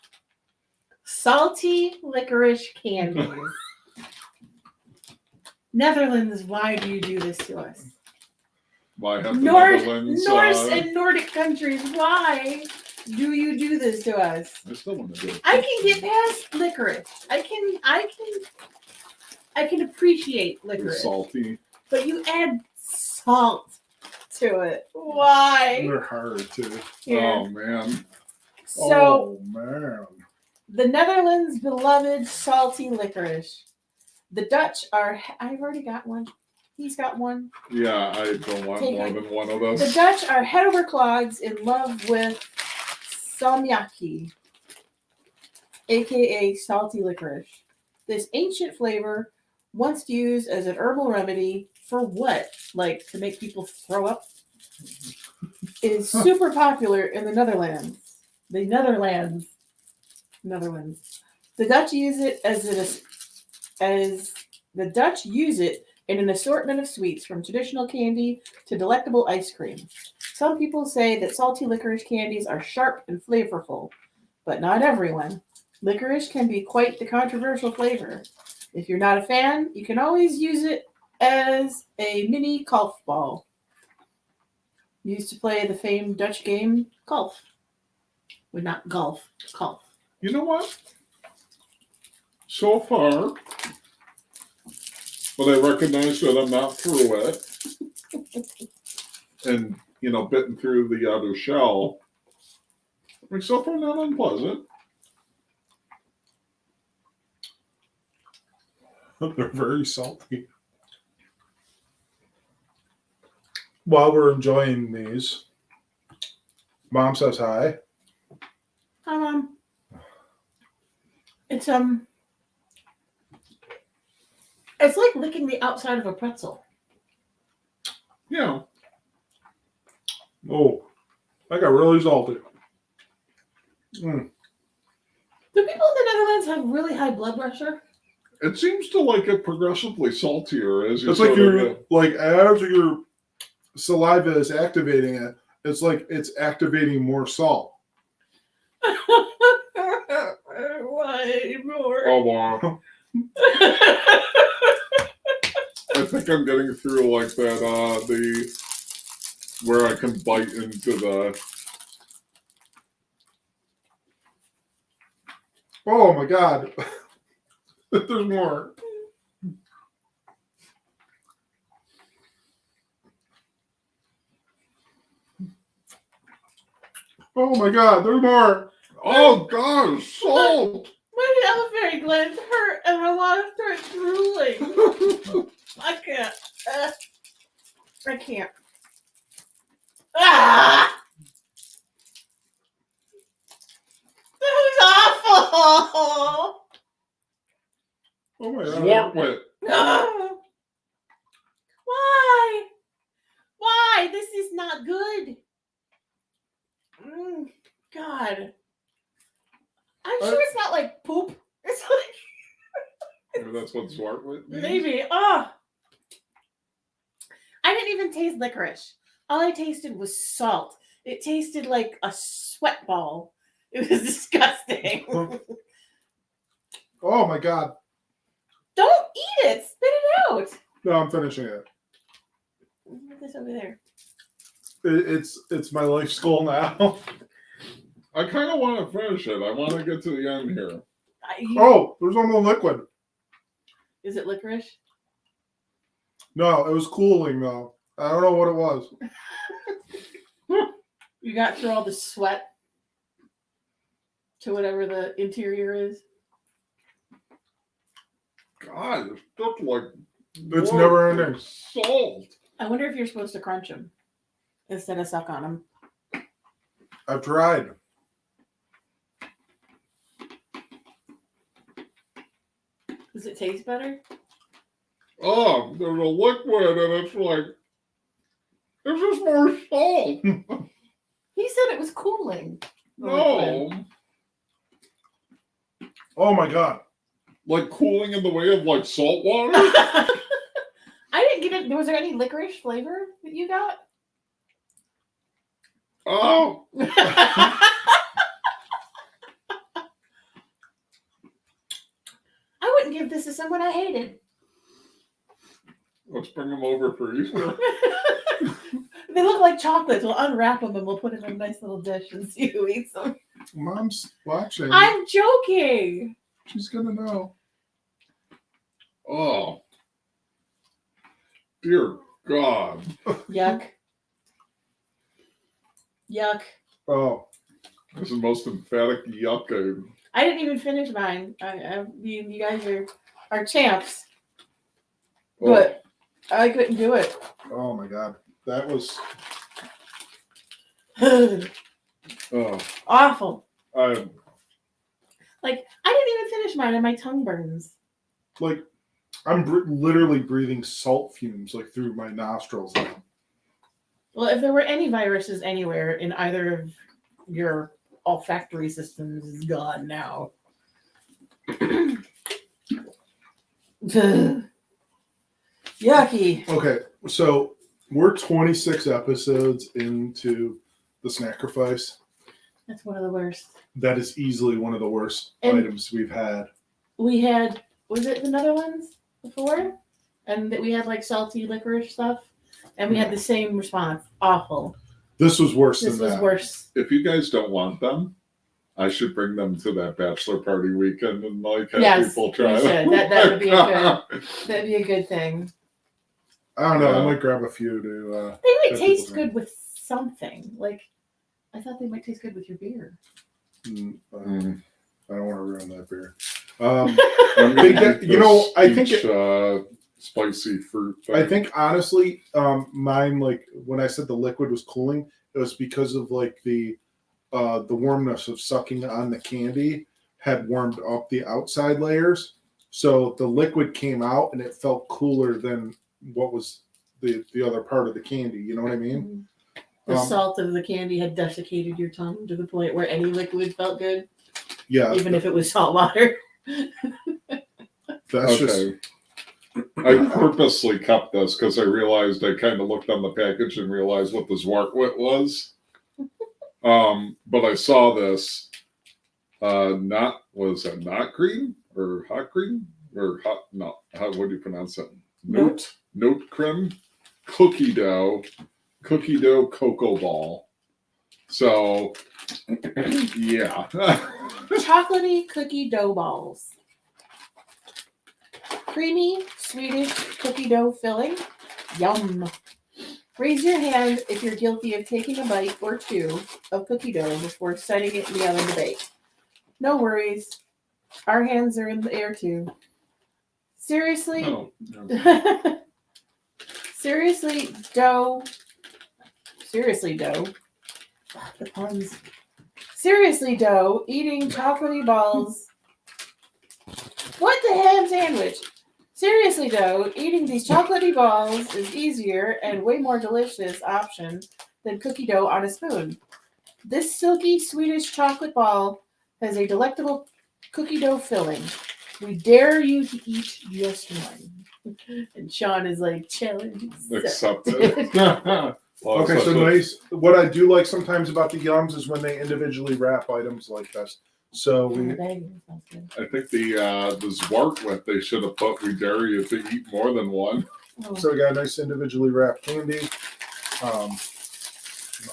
salty licorice candies. Netherlands, why do you do this to us? Why have the Norse Netherlands? and Nordic countries, why do you do this to us? I still want to do it. I can get past licorice. I can appreciate It's licorice, salty. but you add salt to it. Why? They're hard too. Yeah. Oh man. So Oh man. the Netherlands' beloved salty licorice. The Dutch are. I've already got one. He's got one. Yeah, I don't want Take more it. than one of The those. Dutch are head over clogs in love with salmiakkie, aka salty licorice. This ancient flavor, once used as an herbal remedy for what? Like to make people throw up? Is super popular in the Netherlands. The Netherlands. The Dutch use it in an assortment of sweets from traditional candy to delectable ice cream. Some people say that salty licorice candies are sharp and flavorful, but not everyone. Licorice can be quite the controversial flavor. If you're not a fan, you can always use it as a mini golf ball. Used to play the famed Dutch game golf. Well, not golf, golf. You know what? So far, but I recognize that I'm not through it. And, bitten through the outer shell. I mean, so far not unpleasant. They're very salty. While we're enjoying these, Mom says hi. Hi, Mom. It's like licking the outside of a pretzel. Yeah. Oh, I got really salty. Mm. Do people in the Netherlands have really high blood pressure? It seems to like it progressively saltier as you It's like sort you're of, like as your saliva is activating it, it's like it's activating more salt. Why more? oh, wow. I think I'm getting through like that, where I can bite into the, Oh my god. There's more. Oh my god, there's more. oh God, salt! My elephant glands hurt and my lungs start drooling. I can't. I can't. Ah! That was awful. Oh my god. Swart wit. Ah! Why? Why? This is not good. God. I'm sure it's not like poop. It's like Maybe that's what swart wit means. maybe. Oh. I didn't even taste licorice. All I tasted was salt. It tasted like a sweat ball. It was disgusting. Oh my god. Don't eat it. Spit it out. No, I'm finishing it. Put this over there. It's my life's goal now. I kind of want to finish it. I want to get to the end here. Oh, there's no more liquid. Is it licorice? No, it was cooling though. I don't know what it was. You got through all the sweat to whatever the interior is. God, it's just like It's more never ending. salt. I wonder if you're supposed to crunch them instead of suck on them. I've tried. Does it taste better? Oh, there's a liquid and it's like, it's just more salt. He said it was cooling. the No. liquid. Oh my god. Like cooling in the way of like salt water? I didn't get it. Was there any licorice flavor that you got? Oh, I wouldn't give this to someone I hated. let's bring them over for Easter. They look like chocolates. We'll unwrap them and we'll put them in a nice little dish and see who eats them. Mom's watching. I'm joking. She's gonna know. Oh, dear God. Yuck. Yuck. Oh. This is the most emphatic yuck I've. I didn't even finish mine. You guys are champs, Oh, but I couldn't do it. Oh my god. That was oh, Awful. I Like, I didn't even finish mine and my tongue burns. like I'm literally breathing salt fumes like through my nostrils now. Well, if there were any viruses anywhere in either of your olfactory systems, is gone now. Yucky. Okay, so we're 26 episodes into the Snackrifice. That's one of the worst. That is easily one of the worst And- items we've had. We had, was it another ones before? And that we had like salty licorice stuff. And we had the same response. Awful. This was worse This than was that. worse. If you guys don't want them, I should bring them to that bachelor party weekend and like have Yes, people you try should. them. That would be That'd be a good thing. I don't know. I Yeah. might grab a few to. They might Have taste people drink. good with something. Like, I thought they might taste good with your beer. Mm. I don't want to ruin that beer. I'm They gonna get- eat you know, this I think peach, spicy fruit thing. I think honestly, mine, like when I said the liquid was cooling, it was because of like the warmness of sucking on the candy had warmed up the outside layers, so the liquid came out and it felt cooler than what was the other part of the candy. You know what I mean? The Um, salt of the candy had desiccated your tongue to the point where any liquid felt good, Yeah, even if it was salt water. that's just Okay. I purposely kept this because I realized I kind of looked on the package and realized what the Zwartwit was. But I saw this. Not green or hot green or hot? No, how what do you pronounce it? Note creme cookie dough cocoa ball. So yeah. Chocolatey cookie dough balls. Creamy Swedish cookie dough filling. Yum. Raise your hand if you're guilty of taking a bite or two of cookie dough before setting it in the oven to bake. No worries. Our hands are in the air too. Seriously? No, no. Seriously, dough. Ugh, the puns. Seriously, dough. Eating chocolatey balls. What the ham sandwich? Seriously, dough. Eating these chocolatey balls is easier and way more delicious option than cookie dough on a spoon. This silky Swedish chocolate ball has a delectable cookie dough filling. We dare you to eat just one. And Shaun is like, challenge Accepted. Well, okay. So especially- nice. What I do like sometimes about the Yums is when they individually wrap items like this. So we I think the Zwartwit they should have put. We dare you to eat more than one. So we got a nice individually wrapped candy.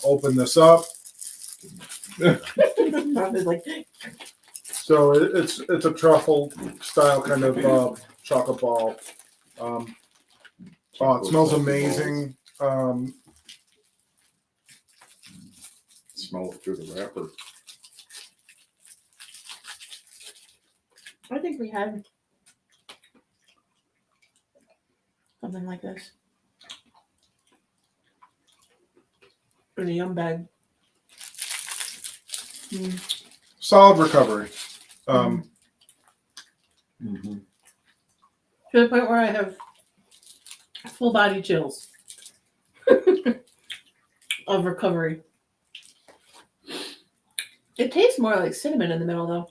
Open this up. like, So it's a truffle style kind of chocolate ball. Oh, it smells amazing. Smell it through the wrapper. I think we had something like this in a Yum bag. Solid recovery. To the point where I have full body chills of recovery. It tastes more like cinnamon in the middle, though.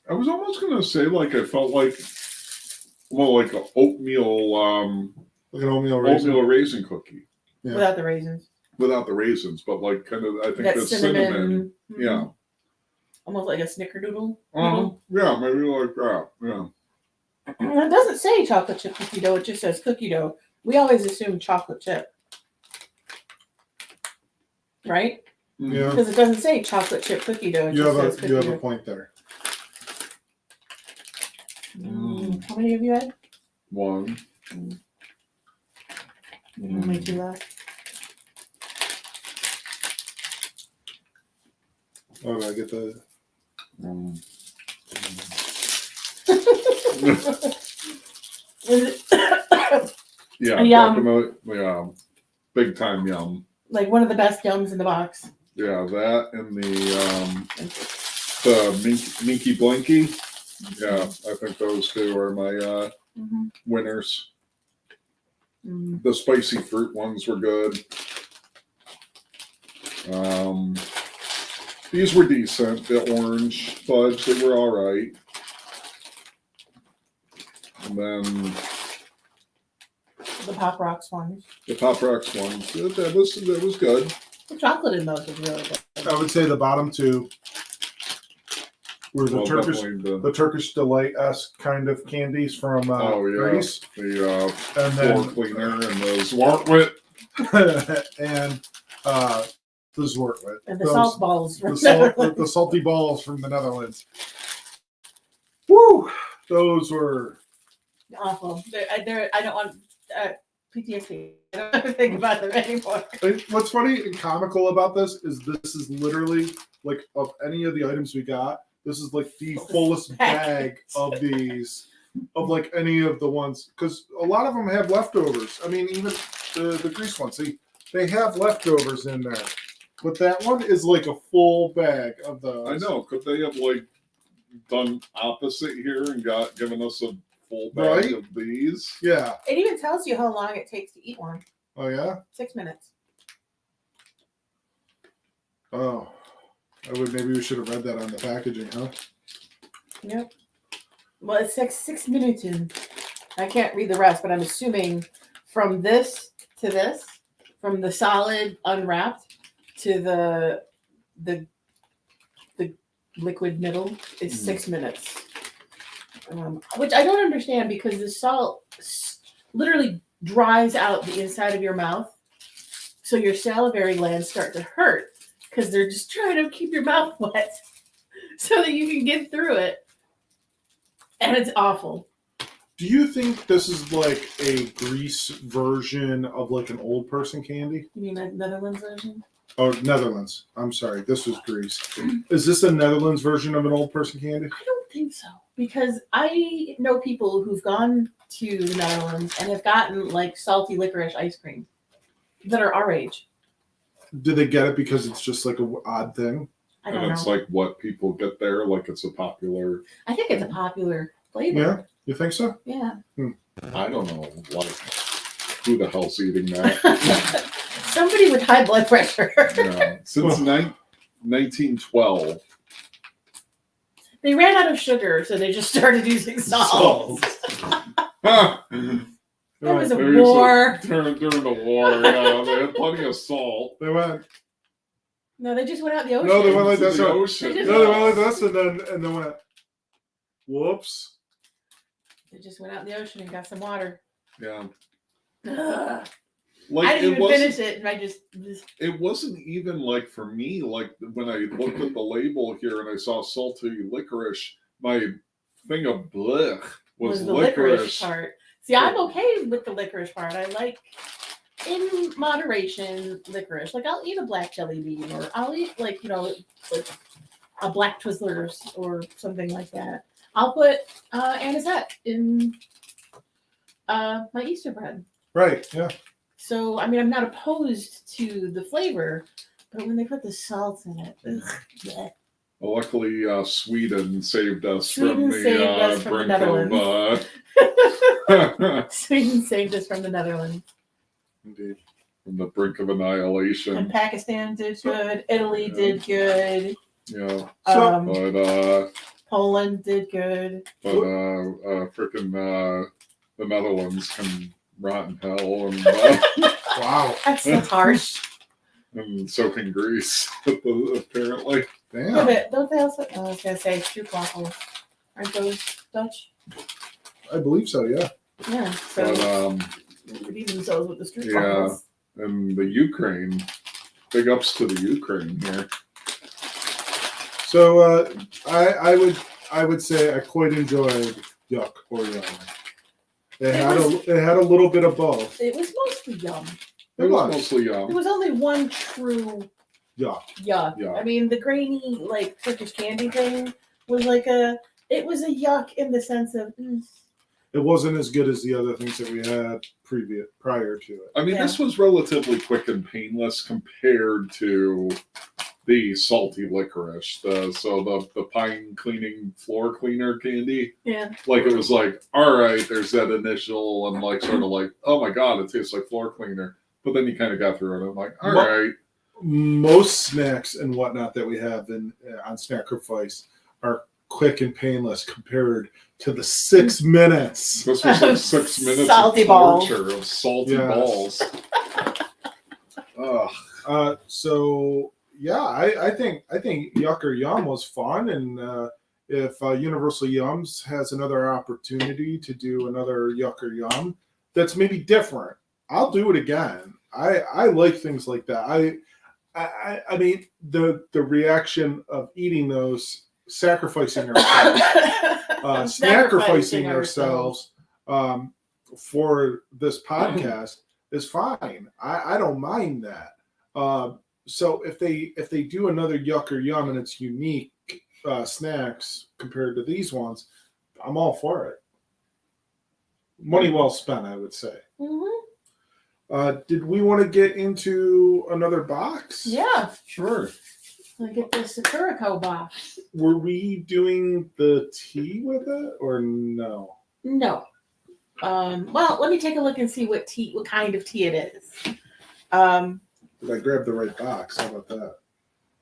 I was almost gonna say like I felt like like an oatmeal Like an oatmeal raisin. raisin cookie Yeah. Without the raisins. without the raisins, but like kind of I think That the cinnamon. Mhm. Yeah. Almost like a snickerdoodle. Yeah, maybe like that. Yeah. It doesn't say chocolate chip cookie dough, it just says cookie dough. We always assume chocolate chip. Right? Yeah. Because it doesn't say chocolate chip cookie dough. It You just have says a you have cookie a point there. dough. How many have you had? One. Only two left. Oh, did I get the Is it Yeah, Yum. definitely. Yeah, big time yum. like one of the best yums in the box? Yeah, that and the Minky Blinky. Yeah, I think those two are my winners. The spicy fruit ones were good. These were decent. The orange fudge, they were all right. And then The Pop Rocks ones. The Pop Rocks ones. That was good. The chocolate in those was really good. I would say the bottom two were the Definitely the Turkish delight-esque kind of candies from Greece, the and floor then cleaner and the Zwartwit. and the Zwartwit. And the salt balls. The salty balls from the Netherlands. Woo! Those were Awful. I don't want PTSD. I don't have to think about them anymore. What's funny and comical about this is literally like of any of the items we got, this is like the fullest bag of these, of like any of the ones, because a lot of them have leftovers. I mean, even the Grease ones, they have leftovers in there, but that one is like a full bag of those. I know. Could they have like done opposite here and given us a full bag Right? of these? Yeah. It even tells you how long it takes to eat one. Oh yeah. 6 minutes. Oh, maybe we should have read that on the packaging, huh? Yep. Well, it's 6 minutes in. I can't read the rest, but I'm assuming from this to this, from the solid unwrapped to the liquid middle is 6 minutes. Which I don't understand because the salt literally dries out the inside of your mouth. So your salivary glands start to hurt because they're just trying to keep your mouth wet so that you can get through it. And it's awful. Do you think this is like a Greece version of like an old person candy? You mean the Netherlands version? Oh, Netherlands. I'm sorry. This was Greece. Is this a Netherlands version of an old person candy? I don't think so. Because I know people who've gone to the Netherlands and have gotten like salty licorice ice cream that are our age. Did they get it because it's just like an odd thing? I don't And it's know. like what people get there, like it's a popular. I think it's a popular flavor. Yeah, you think so? Yeah. I don't know, like who the hell's eating that? Somebody with high blood pressure. Yeah. Since 1912. They ran out of sugar, so they just started using salt. Huh. There was a They used to- war. During the war, yeah, they had plenty of salt. They went. No, they just went out in the ocean. No, they went like To this. the No, ocean. They they went like this, and then went. Whoops. They just went out in the ocean and got some water. Yeah. Ugh. Like I didn't it even wasn't. finish it, and I just It wasn't even like for me. Like when I looked at the label here and I saw salty licorice, my thing of blech was the licorice part. See, I'm okay with the licorice part. I like, in moderation, licorice. Like, I'll eat a black jelly bean, or I'll eat, like a black Twizzlers or something like that. I'll put anisette in my Easter bread. Right. Yeah. So, I mean, I'm not opposed to the flavor, but when they put the salt in it, ugh, yeah. Well, luckily, Sweden saved us Sweden from saved the us from the brink of Sweden saved us from the Netherlands. Indeed. from the brink of annihilation. And Pakistan did good. Italy Yeah. did good. Yeah, So- but Poland did good. frickin' the Netherlands can rot in hell, and Wow. That's harsh. and so can Greece, apparently. Yeah, Damn. but don't they also? I was gonna say stroopwafels. Aren't those Dutch? I believe so. Yeah. Yeah. So But redeem themselves with the stroopwafels. and the Ukraine, big ups to the Ukraine here. So I would say I quite enjoyed Yuck or Yum. It had a little bit of both. It was mostly yum. It was mostly There was only one true Yuck. yuck. Yeah. I mean, the grainy like Turkish candy thing was like it was a yuck in the sense of It wasn't as good as the other things that we had prior to it. I mean, Yeah. this was relatively quick and painless compared to the salty licorice. The pine cleaning floor cleaner candy. yeah. Like it was like, all right, there's that initial and like sort of like, oh my god, it tastes like floor cleaner. But then you kind of got through it. And I'm like, all right. Most snacks and whatnot that we have on Snackrifice are quick and painless compared to the 6 minutes. This was like 6 minutes Salty of balls. torture of salty Yes. balls. Ugh. So yeah, I think Yuck or Yum was fun, and if Universal Yums has another opportunity to do another Yuck or Yum that's maybe different, I'll do it again. I like things like that. I mean the reaction of eating those, sacrificing ourselves, sacrificing ourselves for this podcast is fine. I don't mind that. So if they do another Yuck or Yum and it's unique snacks compared to these ones, I'm all for it. Money well spent, I would say. Mm-hmm. Did we want to get into another box? Yeah. Sure. Look at the Sakuraco box. Were we doing the tea with it or no? No. Well, let me take a look and see what kind of tea it is. Did I grab the right box? How about that?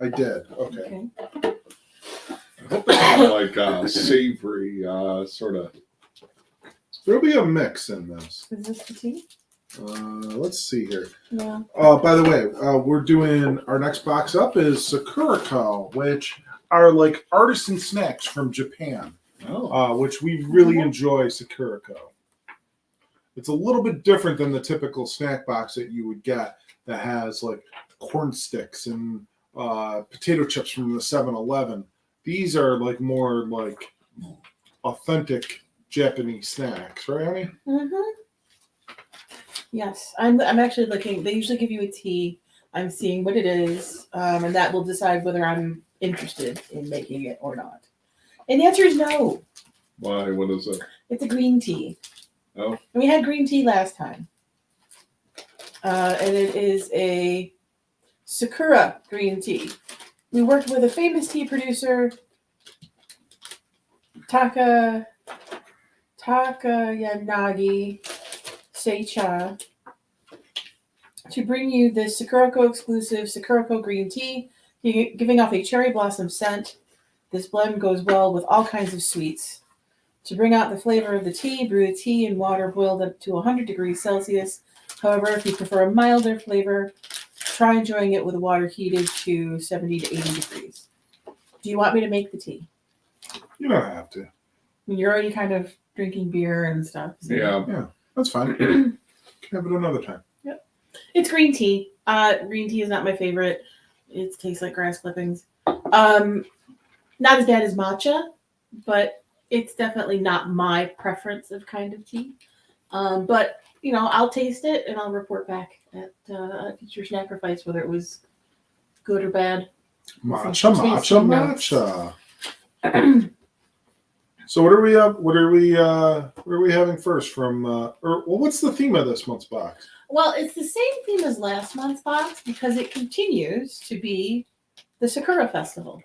I did. Okay. I hope they have like savory sort of. There'll be a mix in this. Is this the tea? Let's see here. No. By the way, we're doing our next box up is Sakuraco, which are like artisan snacks from Japan, which we really enjoy. Sakuraco. It's a little bit different than the typical snack box that you would get that has like corn sticks and potato chips from the 7-Eleven. These are like more like authentic Japanese snacks, right, honey? Mm-hmm. Yes, I'm actually looking. They usually give you a tea. I'm seeing what it is, and that will decide whether I'm interested in making it or not. And the answer is no. Why? What is it? It's a green tea. Oh. And we had green tea last time. And it is a Sakura green tea. We worked with a famous tea producer, Takayanagi Seicha, to bring you this Sakuraco exclusive Sakuraco green tea, giving off a cherry blossom scent. This blend goes well with all kinds of sweets. To bring out the flavor of the tea, brew the tea in water boiled up to 100 degrees Celsius. However, if you prefer a milder flavor, try enjoying it with the water heated to 70 to 80 degrees. Do you want me to make the tea? You don't have to. I mean, you're already kind of drinking beer and stuff. So. Yeah. That's fine. Can have it another time. Yep. It's green tea. Green tea is not my favorite. It tastes like grass clippings. Not as bad as matcha, but it's definitely not my preference of kind of tea. But, you know, I'll taste it and I'll report back at future Snackrifice whether it was good or bad. Matcha. So what are we up? What are we having first from? What's the theme of this month's box? Well, it's the same theme as last month's box because it continues to be the Sakura Festival.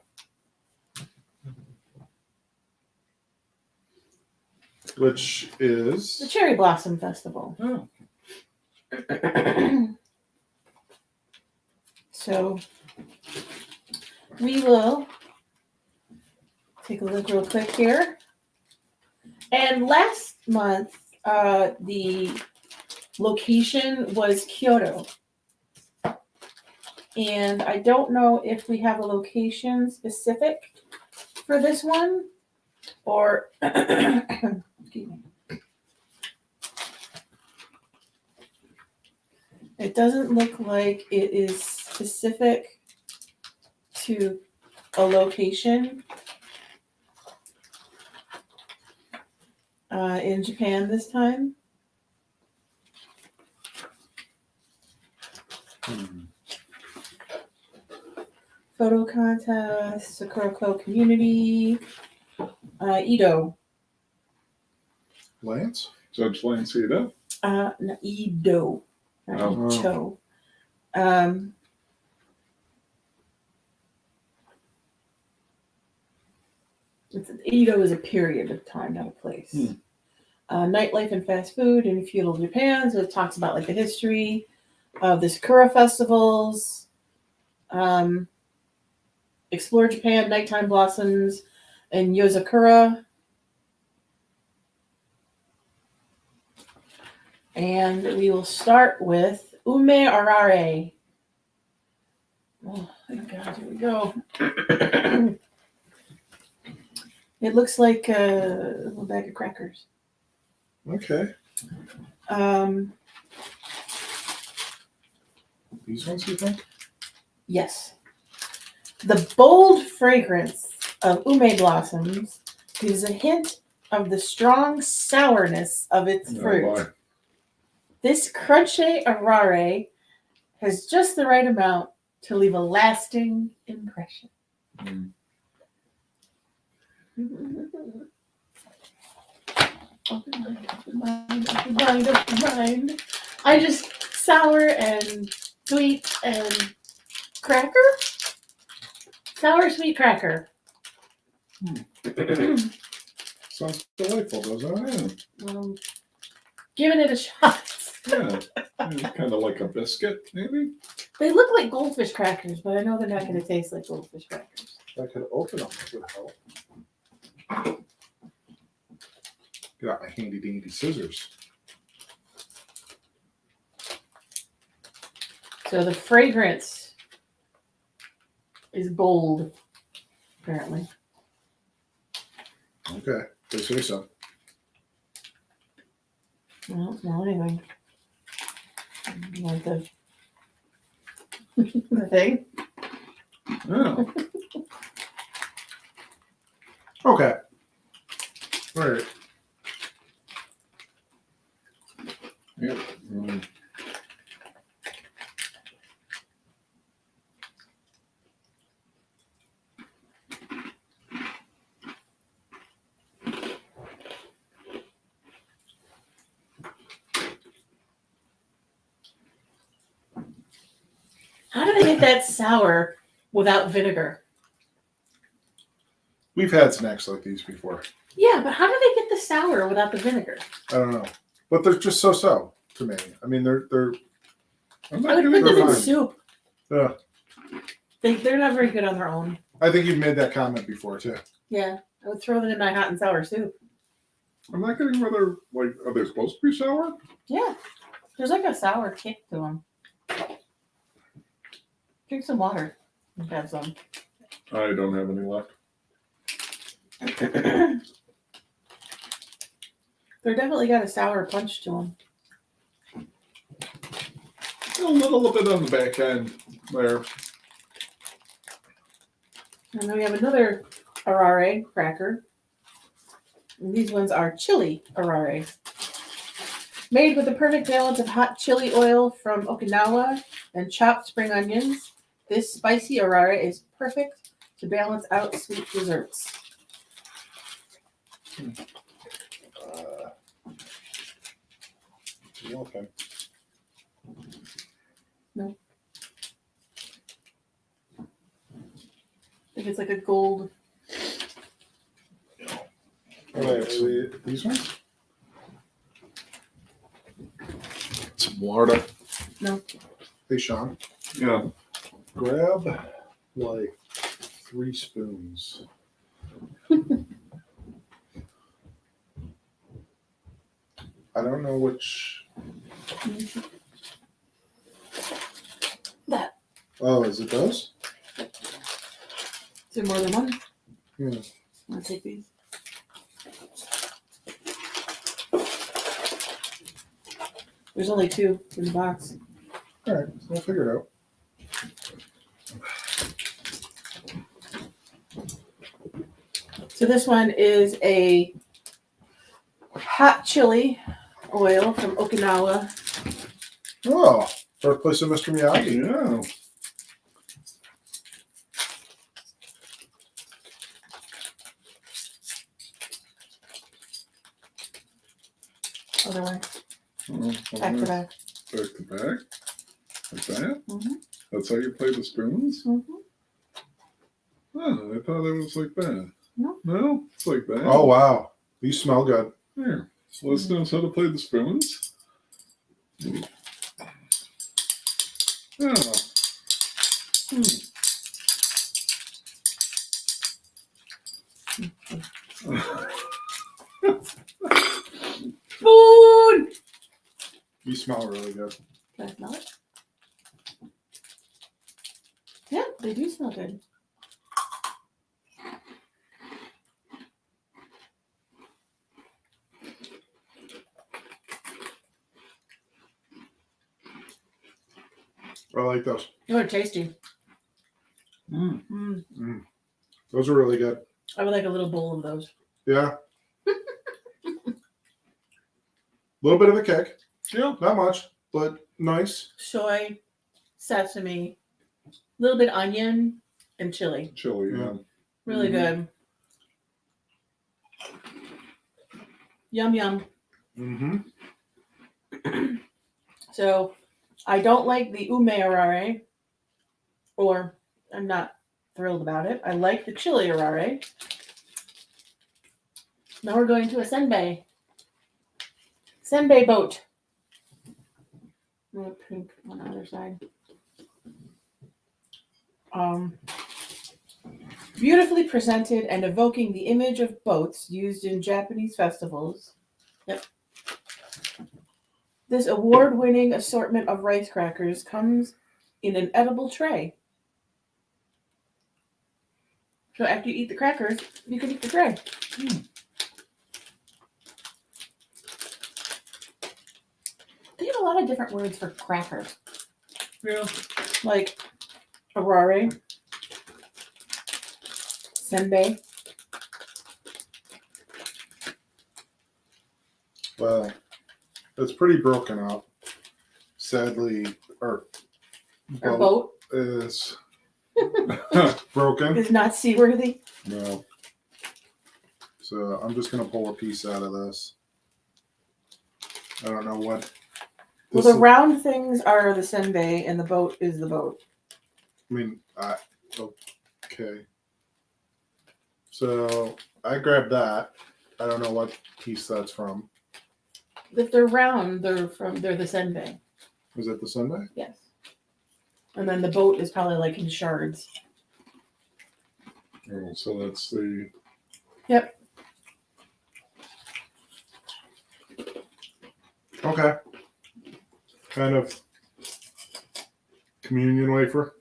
Which is The Cherry Blossom Festival. Oh. So we will take a look real quick here. And last month, the location was Kyoto. And I don't know if we have a location specific for this one or excuse me. It doesn't look like it is specific to a location in Japan this time. Photo contest, Sakuraco community, Edo. Lance. Judge Lancita. No, Edo, not Oh. Icho. Edo is a period of time, not a place. Nightlife and fast food in feudal Japan. So it talks about like the history of the Sakura festivals. Explore Japan, nighttime blossoms, and Yozakura. And we will start with Ume Arare. Oh, thank God, here we go. It looks like a little bag of crackers. Okay. These ones, you think? Yes. The bold fragrance of ume blossoms gives a hint of the strong sourness of its fruit. boy. This crunchy arare has just the right amount to leave a lasting impression. Mm. Open mind. I just sour and sweet and cracker? Sour sweet cracker. Sounds delightful, doesn't it? Well, giving it a shot. Yeah. Kind of like a biscuit, maybe? They look like goldfish crackers, but I know they're not going to taste like goldfish crackers. If I could open them, it would help. Get out my handy dandy scissors. So the fragrance is gold, apparently. Okay, they say so. I don't smell anything. You want the, the thing? Yeah. Okay. All right. Yep. How do they get that sour without vinegar? We've had snacks like these before. Yeah, but how do they get the sour without the vinegar? I don't know, but they're just so to me. I mean, they're I'm I not would gonna put them they're in fine. soup. Yeah. They're not very good on their own. I think you've made that comment before too. Yeah, I would throw them in my hot and sour soup. I'm not getting whether, like, are they supposed to be sour? Yeah, there's like a sour kick to them. Drink some water. You have some. I don't have any left. They're definitely got a sour punch to them. A little bit on the back end there. And then we have another arare cracker. And these ones are chili arare. Made with the perfect balance of hot chili oil from Okinawa and chopped spring onions, this spicy arare is perfect to balance out sweet desserts. Okay. I think it's like a gold. Alright, so these ones? Some water. No. Hey, Shaun, Yeah. grab like 3 spoons. I don't know which. That. Oh, is it those? Is there more than one? Yeah. Want to take these? There's only 2 in the box. All right, we'll figure it out. So this one is a hot chili oil from Okinawa. Oh, birthplace of Mr. Miyagi. Yeah. Other one, Oh, back to back. Back to back? Like that? Mm-hmm. That's how you play the spoons? Mm-hmm. Oh, I thought it was like that. No. No? It's like that. Oh, wow. These smell good. Here. Liz knows how to play the spoons. Oh. Food! You smell really good. Can I smell it? Yeah, they do smell good. I like those. They're tasty. Mm. Mm. Those are really good. I would like a little bowl of those. Yeah. A little bit of a kick. Yeah. Not much, but nice. Soy, sesame, a little bit onion, and chili. Chili, yeah. Really good. Yum yum. Mm-hmm. So I don't like the ume arare, or I'm not thrilled about it. I like the chili arare. Now we're going to a senbei. Senbei boat. No pink on the other side. Beautifully presented and evoking the image of boats used in Japanese festivals. Yep. This award-winning assortment of rice crackers comes in an edible tray. So after you eat the crackers, you can eat the tray. They have a lot of different words for crackers. Yeah. Like arare, senbei. Well, it's pretty broken up. Sadly, our Our boat is broken. is not seaworthy. No. So I'm just gonna pull a piece out of this. I don't know what. Well, this the round things are the senbei, and the boat is the boat. I mean, okay. So I grabbed that. I don't know what piece that's from. If they're round, they're the senbei. Is it the Sunday? Yes. And then the boat is probably like in shards. Oh, so that's the. Yep. Okay. Kind of communion wafer.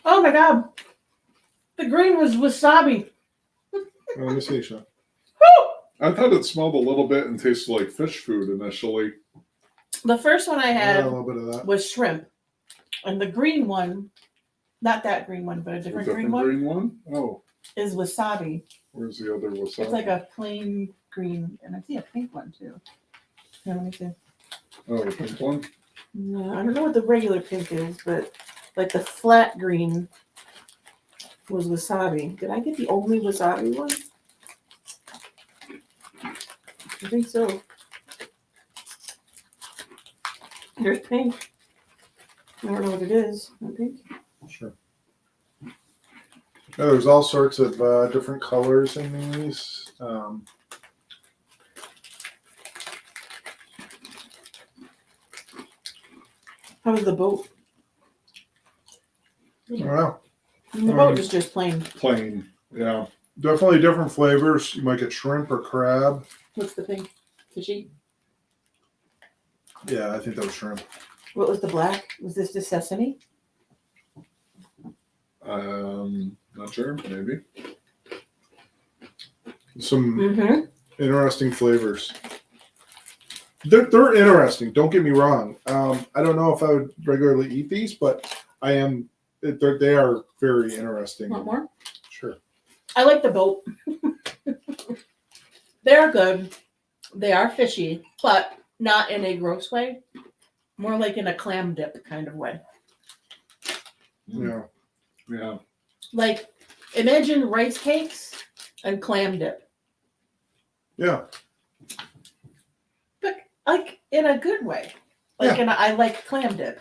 Oh my god. The green was wasabi. Let me see, Shaun. Woo! I thought it smelled a little bit and tasted like fish food initially. The first one I Yeah, had a little bit of that. was shrimp. And the green one, not that green one, but a different green one, Oh, is wasabi. where's the other wasabi? It's like a plain green, and I see a pink one too. Here, let me see. Oh, the pink one? No, I don't know what the regular pink is, but like the flat green was wasabi. Did I get the only wasabi one? I think so. There's pink. I don't know what it is. I think. Sure. Yeah, there's all sorts of different colors in these. How was the boat? Well, The boat is just plain. Plain. Yeah. definitely different flavors. You might get shrimp or crab. What's the pink? Fishy? Yeah, I think that was shrimp. What was the black? Was this the sesame? Not sure. Maybe. Some Mm-hmm. interesting flavors. They're interesting. Don't get me wrong. I don't know if I would regularly eat these, but I am. They are very interesting. Want more? Sure. I like the boat. They're good. They are fishy, but not in a gross way. More like in a clam dip kind of way. Yeah. Yeah. Like, imagine rice cakes and clam dip. Yeah. But, like, in a good way. Like, I like clam dip.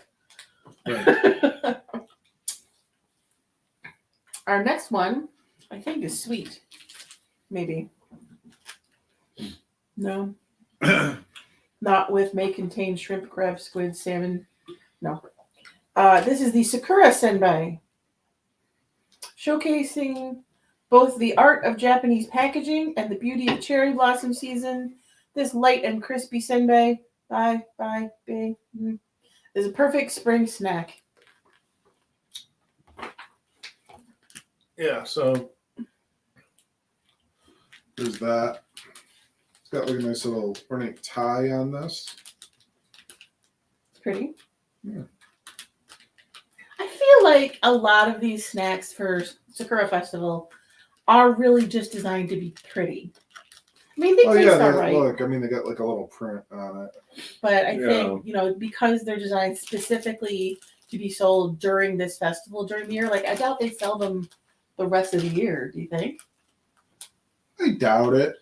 Right. Our next one, I think, is sweet. Maybe. No. Not with may contain shrimp, crab, squid, salmon. No. This is the Sakura Senbei, showcasing both the art of Japanese packaging and the beauty of cherry blossom season. This light and crispy senbei is a perfect spring snack. Yeah, so there's that. It's got like a nice little ornate tie on this. It's pretty. Yeah. I feel like a lot of these snacks for Sakura Festival are really just designed to be pretty. I mean, they taste all right. Look, I mean, they got like a little print on it. But I think, because they're designed specifically to be sold during this festival during the year, like I doubt they sell them the rest of the year. Do you think? I doubt it.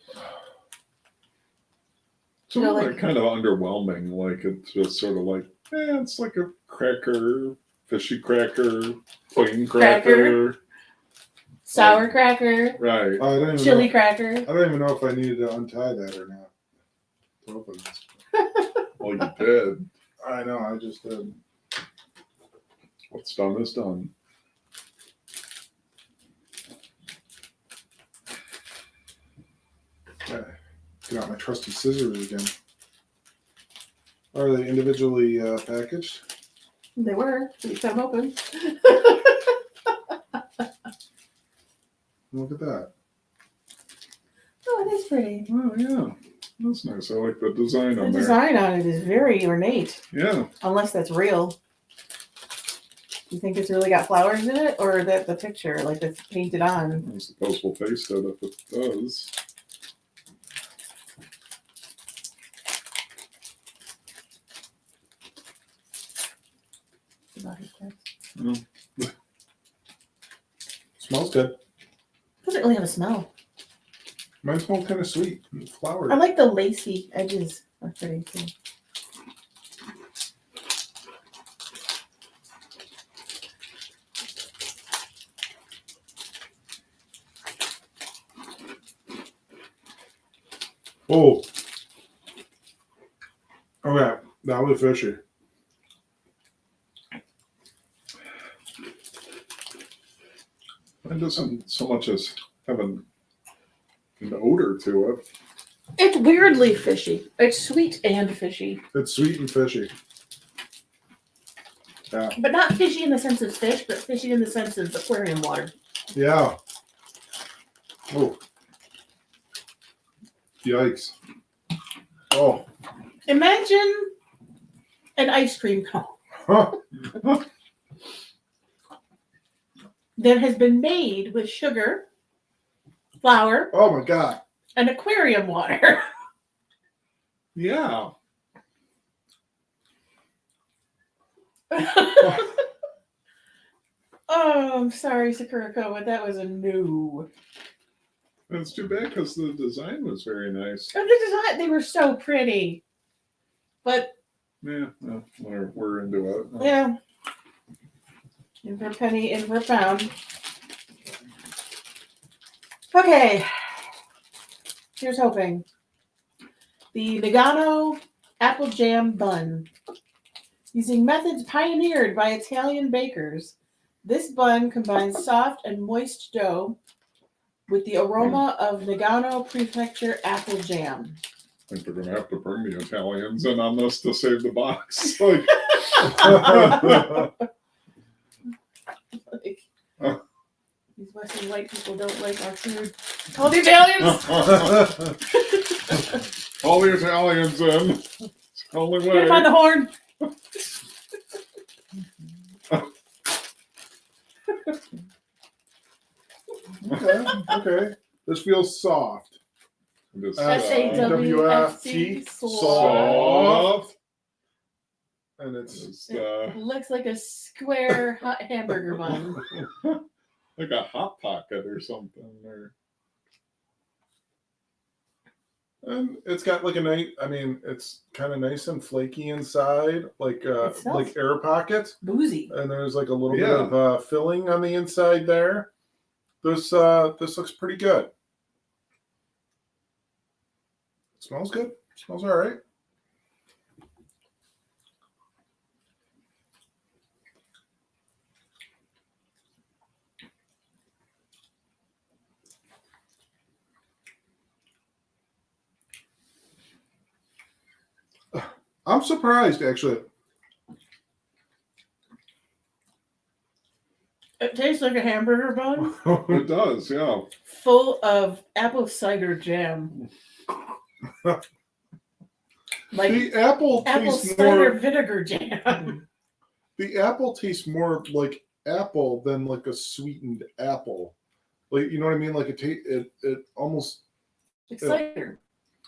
Some of them are kind of underwhelming. Like it's just sort of like, it's like a cracker, fishy cracker, plain cracker. Sour cracker. Right. Chili cracker. I don't even know if I needed to untie that or not to open this. Well, you did. I know, I just did. What's done is done. Get out my trusty scissors again. Are they individually packaged? They were. So you cut them open. Look at that. Oh, it is pretty. Oh, yeah. That's nice. I like the design The on there. design on it is very ornate. Yeah. Unless that's real. You think it's really got flowers in it? Or that the picture, like it's painted on? I suppose we'll taste it if it does. Smells good. Doesn't really have a smell. Mine smells kind of sweet and flowery. I like the lacy edges. Are pretty too. Oh. Okay, that was fishy. It doesn't so much as have an odor to it. It's weirdly fishy. It's sweet and fishy. It's sweet and fishy. Yeah. But not fishy in the sense of fish, but fishy in the sense of aquarium water. Yeah. Oh. Yikes. Oh. Imagine an ice cream cone Huh. that has been made with sugar, flour, Oh my God. and aquarium water. Yeah. Oh, I'm sorry, Sakuraco, but that was a no. It's too bad because the design was very nice. Oh, the design, they were so pretty. But, Yeah, well, we're into it. yeah. In for a penny, in for a pound. Okay. Here's hoping. The Nagano apple jam bun. Using methods pioneered by Italian bakers, this bun combines soft and moist dough with the aroma of Nagano Prefecture apple jam. I think they're going to have to bring the Italians in on this to save the box. Like, These Western white people don't like our food. Call the Italians! all the Italians in. It's the only Get way. him on the horn! Okay. This feels soft. Just, S-A-W-F-T, soft. And it's Just, It looks like a square hot hamburger bun. like a hot pocket or something. Or and it's got like a nice. I mean, it's kind of nice and flaky inside, like air pockets. Boozy. And there's like a little Yeah. bit of filling on the inside there. This looks pretty good. Smells good. Smells all right. I'm surprised, actually. It tastes like a hamburger bun It does, yeah. full of apple cider jam. Like The apple apple tastes cider more. vinegar jam. The apple tastes more like apple than like a sweetened apple. Like, you know what I mean? Like it almost. It's cider.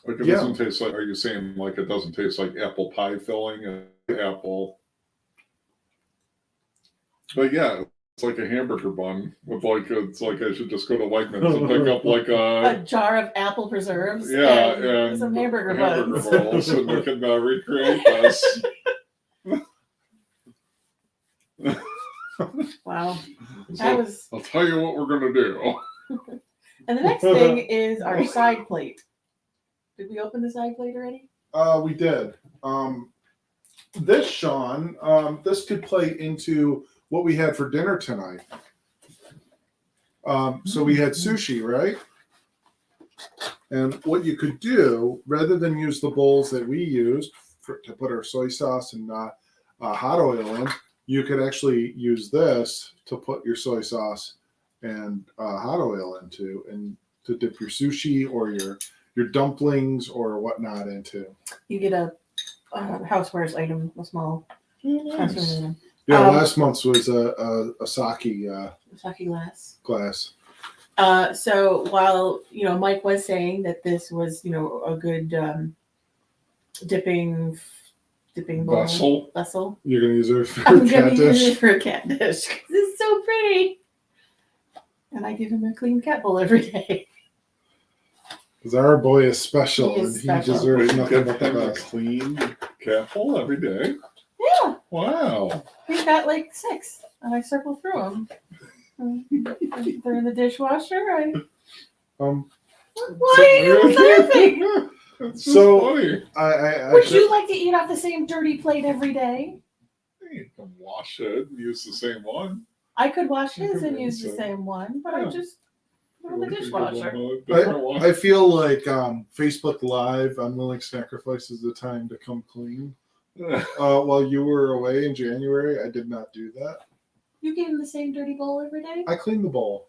Like it Yeah. doesn't taste like, are you saying like it doesn't taste like apple pie filling and apple? But yeah, it's like a hamburger bun with like, it's like I should just go to Wegmans and pick up like A jar of apple preserves yeah, and some hamburger buns. rolls, and we can recreate this. Wow. So, I'll tell you what we're gonna do. And the next thing is our side plate. Did we open the side plate already? We did. This, Shaun, this could play into what we had for dinner tonight. So we had sushi, right? And what you could do, rather than use the bowls that we used to put our soy sauce and hot oil in, you could actually use this to put your soy sauce and hot oil into, and to dip your sushi or your dumplings or whatnot into. You get a housewares item, a small housewares item. Yeah, last month's was a sake Sake glass. So while Mike was saying that this was a good dipping bowl, vessel, You're gonna use it for I'm a cat gonna use dish. it for a cat dish because it's so pretty, and I give him a clean cat bowl every day. Because our boy is special, He is and special. he deserves Wait, nothing you but the have a best. clean cat bowl every day? Yeah, Wow. we've got like 6, and I circle through them. They're in the dishwasher. Why are you laughing? That's So- funny. I Would you like to eat off the same dirty plate every day? You can wash it and use the same one. I could wash You his can and use the rinse it. same one, but I Yeah. just put it in the Or you can dishwasher. give them a different one. I feel like Facebook Live, Unwilling Sacrifice is the time to come clean. While you were away in January, I did not do that. You gave him the same dirty bowl every day? I cleaned the bowl.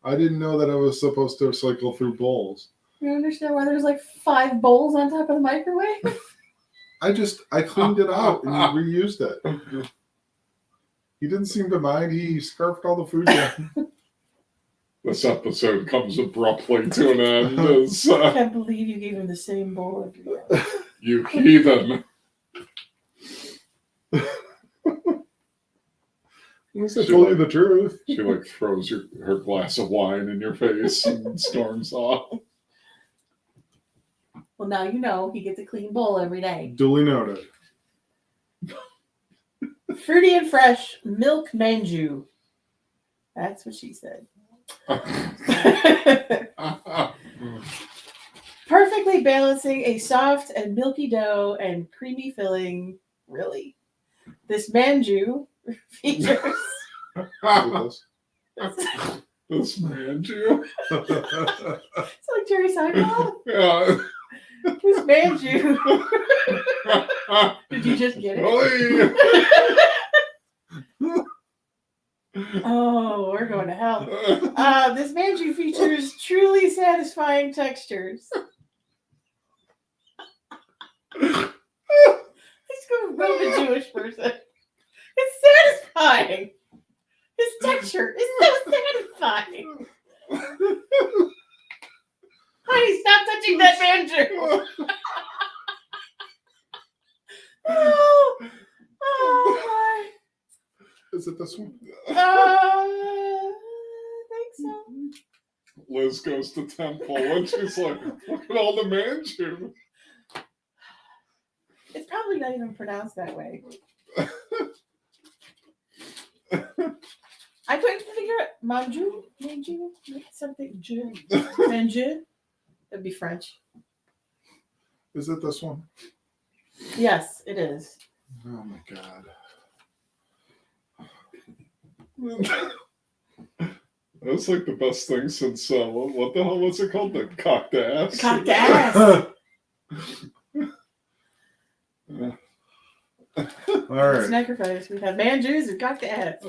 I didn't know that I was supposed to cycle through bowls. You understand why there's like 5 bowls on top of the microwave? I cleaned it out and reused it. He didn't seem to mind. He scarfed all the food down. This episode comes abruptly to an end as I can't believe you gave him the same bowl every day. you heathen. I told you the truth. She like throws her glass of wine in your face and storms off. Well, now you know he gets a clean bowl every day. Duly noted. Fruity and fresh milk manju. That's what she said. Perfectly balancing a soft and milky dough and creamy filling. Really. This manju features. This man, you. It's like Jerry Seinfeld. Yeah. This manju. Did you just get it? Oh, we're going to hell. This manju features truly satisfying textures. Let's go rub a Jewish person. It's satisfying. His texture is so satisfying. Honey, stop touching that manju. Oh my. Is it this one? I think so. Liz goes to temple and she's like, look at all the manju. It's probably not even pronounced that way. I couldn't figure it. Manju? Something. Manju? That'd be French. Is it this one? Yes, it is. Oh my god. That's like the best thing since what the hell was it called? The cocked ass. Cocked ass. All right. Snackrifice. We have man Jews and got cats.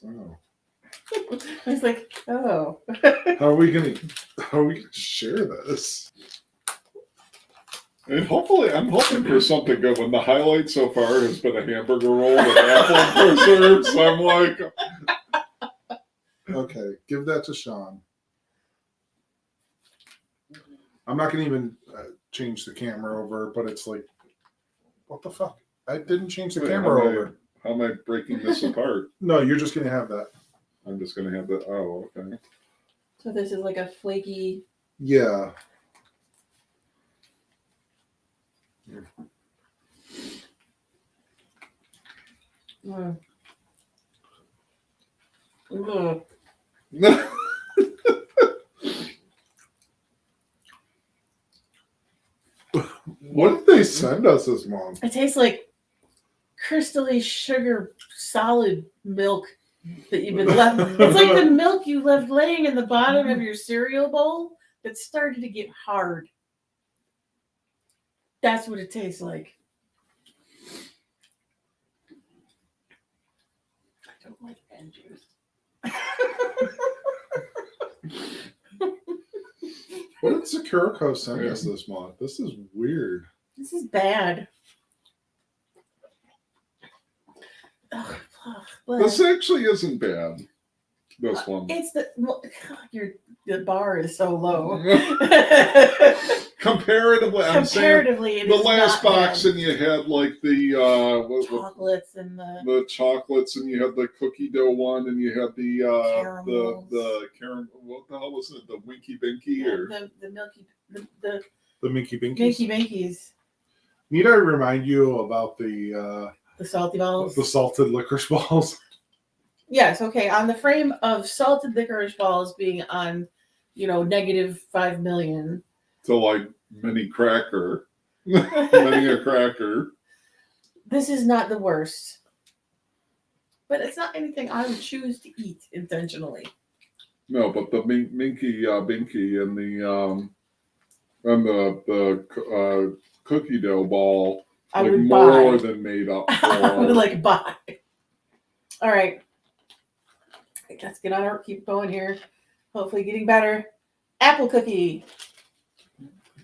Wow. I was like, oh. How are we gonna share this? And hopefully, I'm hoping for something good. When the highlight so far has been a hamburger roll with apple preserves, I'm like, Okay, give that to Shaun. I'm not gonna even change the camera over, but it's like, what the fuck? I didn't change the Wait, camera how am I- over. how am I breaking this apart? No, you're just gonna have that. I'm just gonna have that. Oh, okay. So this is like a flaky. Yeah. Mm. Ugh. What did they send us this month? It tastes like crystally sugar solid milk that you've been left. It's like the milk you left laying in the bottom of your cereal bowl that started to get hard. That's what it tastes like. I don't like man juice. What did Sakuraco send us this month? This is weird. This is bad. Ugh, This actually isn't bad. This one. it's the the bar is so low. Comparatively, I'm saying Comparatively, it the is last not box, bad. and you had like the Chocolates and the chocolates, and you had the cookie dough one, and you had the Caramels. the caramel. What the hell was it? The Winky Binky or the milky the The Minky Binkies. Minky Binkies, Need I remind you about the salty balls. salted licorice balls? Yes, okay. On the frame of salted licorice balls being on, -5 million. to like mini cracker, mini a cracker. This is not the worst, but it's not anything I would choose to eat intentionally. No, but the Minky Binky and the cookie dough ball I like would more buy. than made up I would for. buy. All right. Let's get on our keep going here. Hopefully getting better. Apple cookie.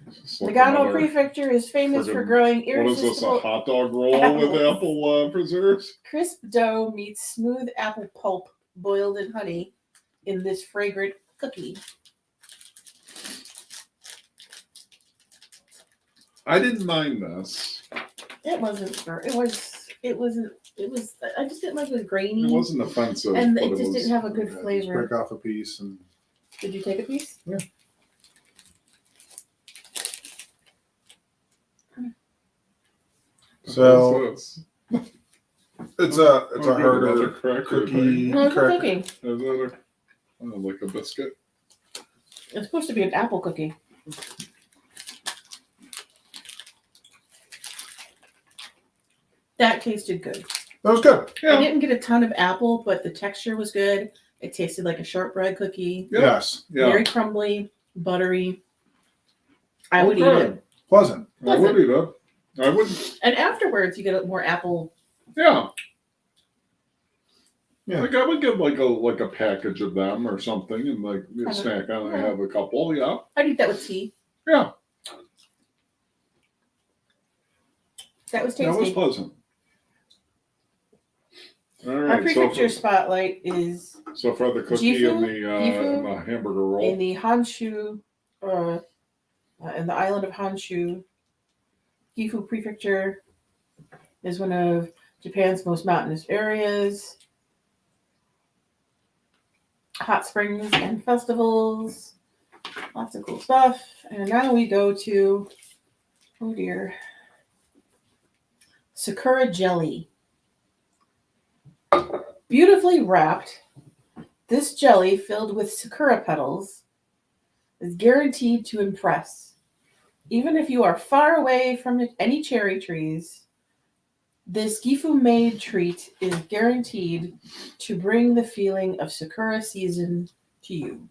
It's like Nagano another- Prefecture is famous for friggin- growing What is this? A irresistible hot dog roll with apples. apple preserves? crisp dough meets smooth apple pulp boiled in honey in this fragrant cookie. I didn't mind this. It wasn't. It wasn't. I just didn't like it was grainy. It wasn't offensive, And but it it just was. didn't have a good Yeah, just flavor. break off a piece and Did you take a piece? Yeah. so What is this? it's a Oh, good, harder another cracker cookie. thing. No, it's a cracker. cookie. Is that like a biscuit? It's supposed to be an apple cookie. That tasted good. That was good. I didn't get a ton of apple, but the texture was good. It tasted like a shortbread cookie. Yeah. Yes, Yeah. Very crumbly, buttery. I would eat Okay. it. pleasant. I would eat it. I wouldn't. And afterwards, you get more apple. Yeah. Yeah. Like I would get like a package of them or something and like Have a- snack on. I yeah. have a couple. Yeah. I'd eat that with tea. Yeah. That was That was tasty. pleasant. All Our right. prefecture spotlight is So for the cookie Gifu? and Gifu? the hamburger roll. in the Honshu, in the island of Honshu. Gifu Prefecture is one of Japan's most mountainous areas. Hot springs and festivals. Lots of cool stuff. And now we go to, oh dear, Sakura jelly. Beautifully wrapped, this jelly filled with sakura petals is guaranteed to impress. Even if you are far away from any cherry trees, This Gifu-made treat is guaranteed to bring the feeling of Sakura season to you.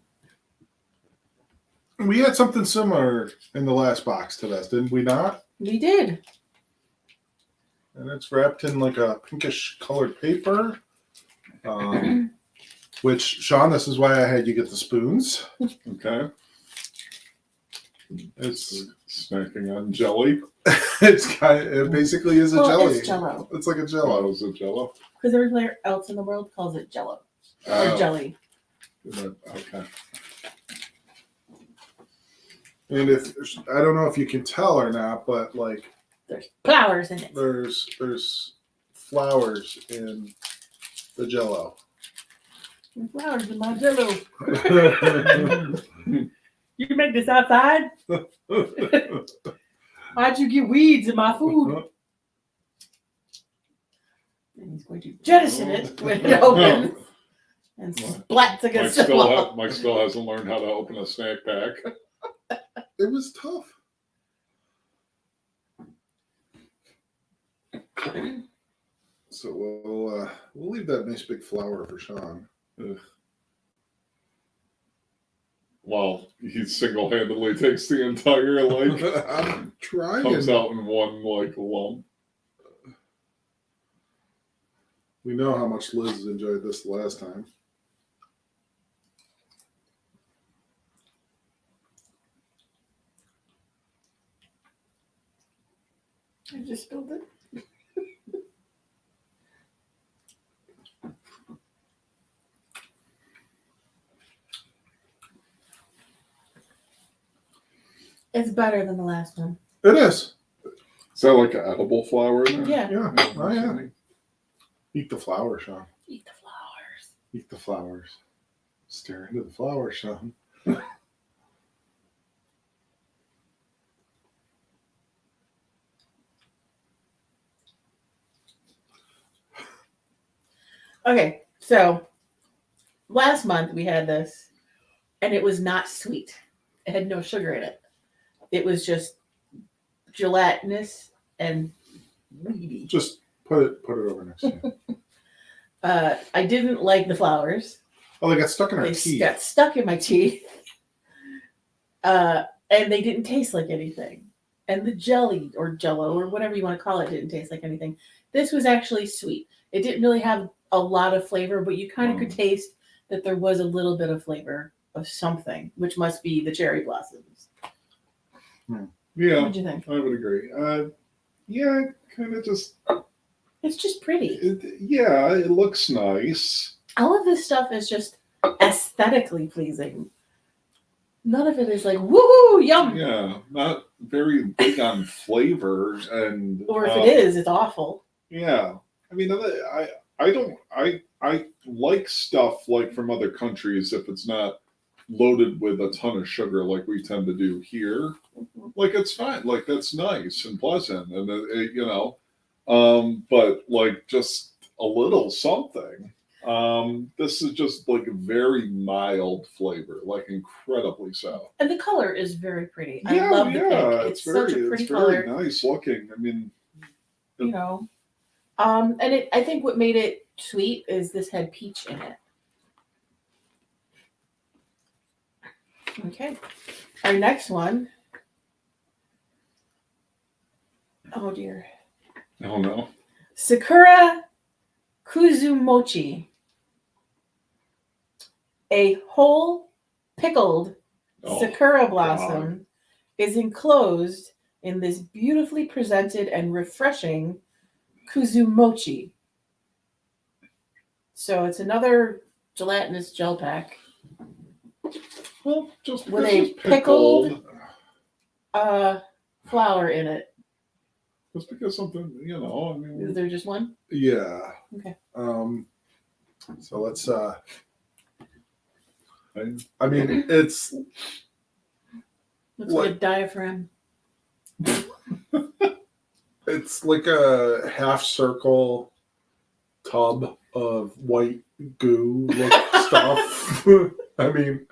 We had something similar in the last box to this, didn't we not? We did. And it's wrapped in like a pinkish colored paper. Which, Shaun, this is why I had you get the spoons. Okay. It's Snacking on jelly. it basically is a jelly. It's Jello. It's like a Oh, jello. is it jello? Because everywhere else in the world calls it Jello or jelly. Okay. And if I don't know if you can tell or not, but like There's flowers in it. there's flowers in the jello. There's flowers in my Jello. You can make this outside? Why'd you get weeds in my food? And he's going to jettison it when it opens and splats against the wall. Mike still hasn't learned how to open a snack pack. It was tough. So we'll leave that nice big flower for Shaun. Well, he single-handedly takes the entire I'm trying. comes out in one lump. We know how much Liz enjoyed this last time. I just spilled it. It's better than the last one. It is. Is that like an edible flower in there? Yeah. Yeah. Oh yeah. Eat the flower, Shaun. Eat the flowers. Eat the flowers. Stare into the flowers, Shaun. Okay, so last month we had this, and it was not sweet. It had no sugar in it. It was just gelatinous and weedy. Just put it over next to you. I didn't like the flowers. Oh, they got stuck in our They teeth. got stuck in my teeth. And they didn't taste like anything. And the jelly or jello or whatever you want to call it didn't taste like anything. This was actually sweet. It didn't really have a lot of flavor, but you kind of could taste that there was a little bit of flavor of something, which must be the cherry blossoms. Yeah, What'd you think? I would agree. Yeah, kind of just. It's just pretty. It looks nice. All of this stuff is just aesthetically pleasing. None of it is like, woohoo, yum. Yeah, not very big on flavor, and Or if it is, it's awful. yeah. I mean, I like stuff like from other countries if it's not loaded with a ton of sugar like we tend to do here. Like it's fine, like that's nice and pleasant, and but like just a little something. This is just like a very mild flavor, like incredibly so. And the color is very pretty. I love the pink. It's such a pretty color. Very nice looking. I mean, You know. And I think what made it sweet is this had peach in it. Okay. Our next one. Oh dear. oh no. Sakura Kuzumochi. A whole pickled sakura blossom is enclosed in this beautifully presented and refreshing Kuzumochi. So it's another gelatinous gel pack Well, just with because a it's pickled flower in it. Just because something, I mean. Is there just one? Yeah. Okay. So let's. I mean, it's. Looks like a diaphragm. It's like a half circle tub of white goo look stuff. I mean,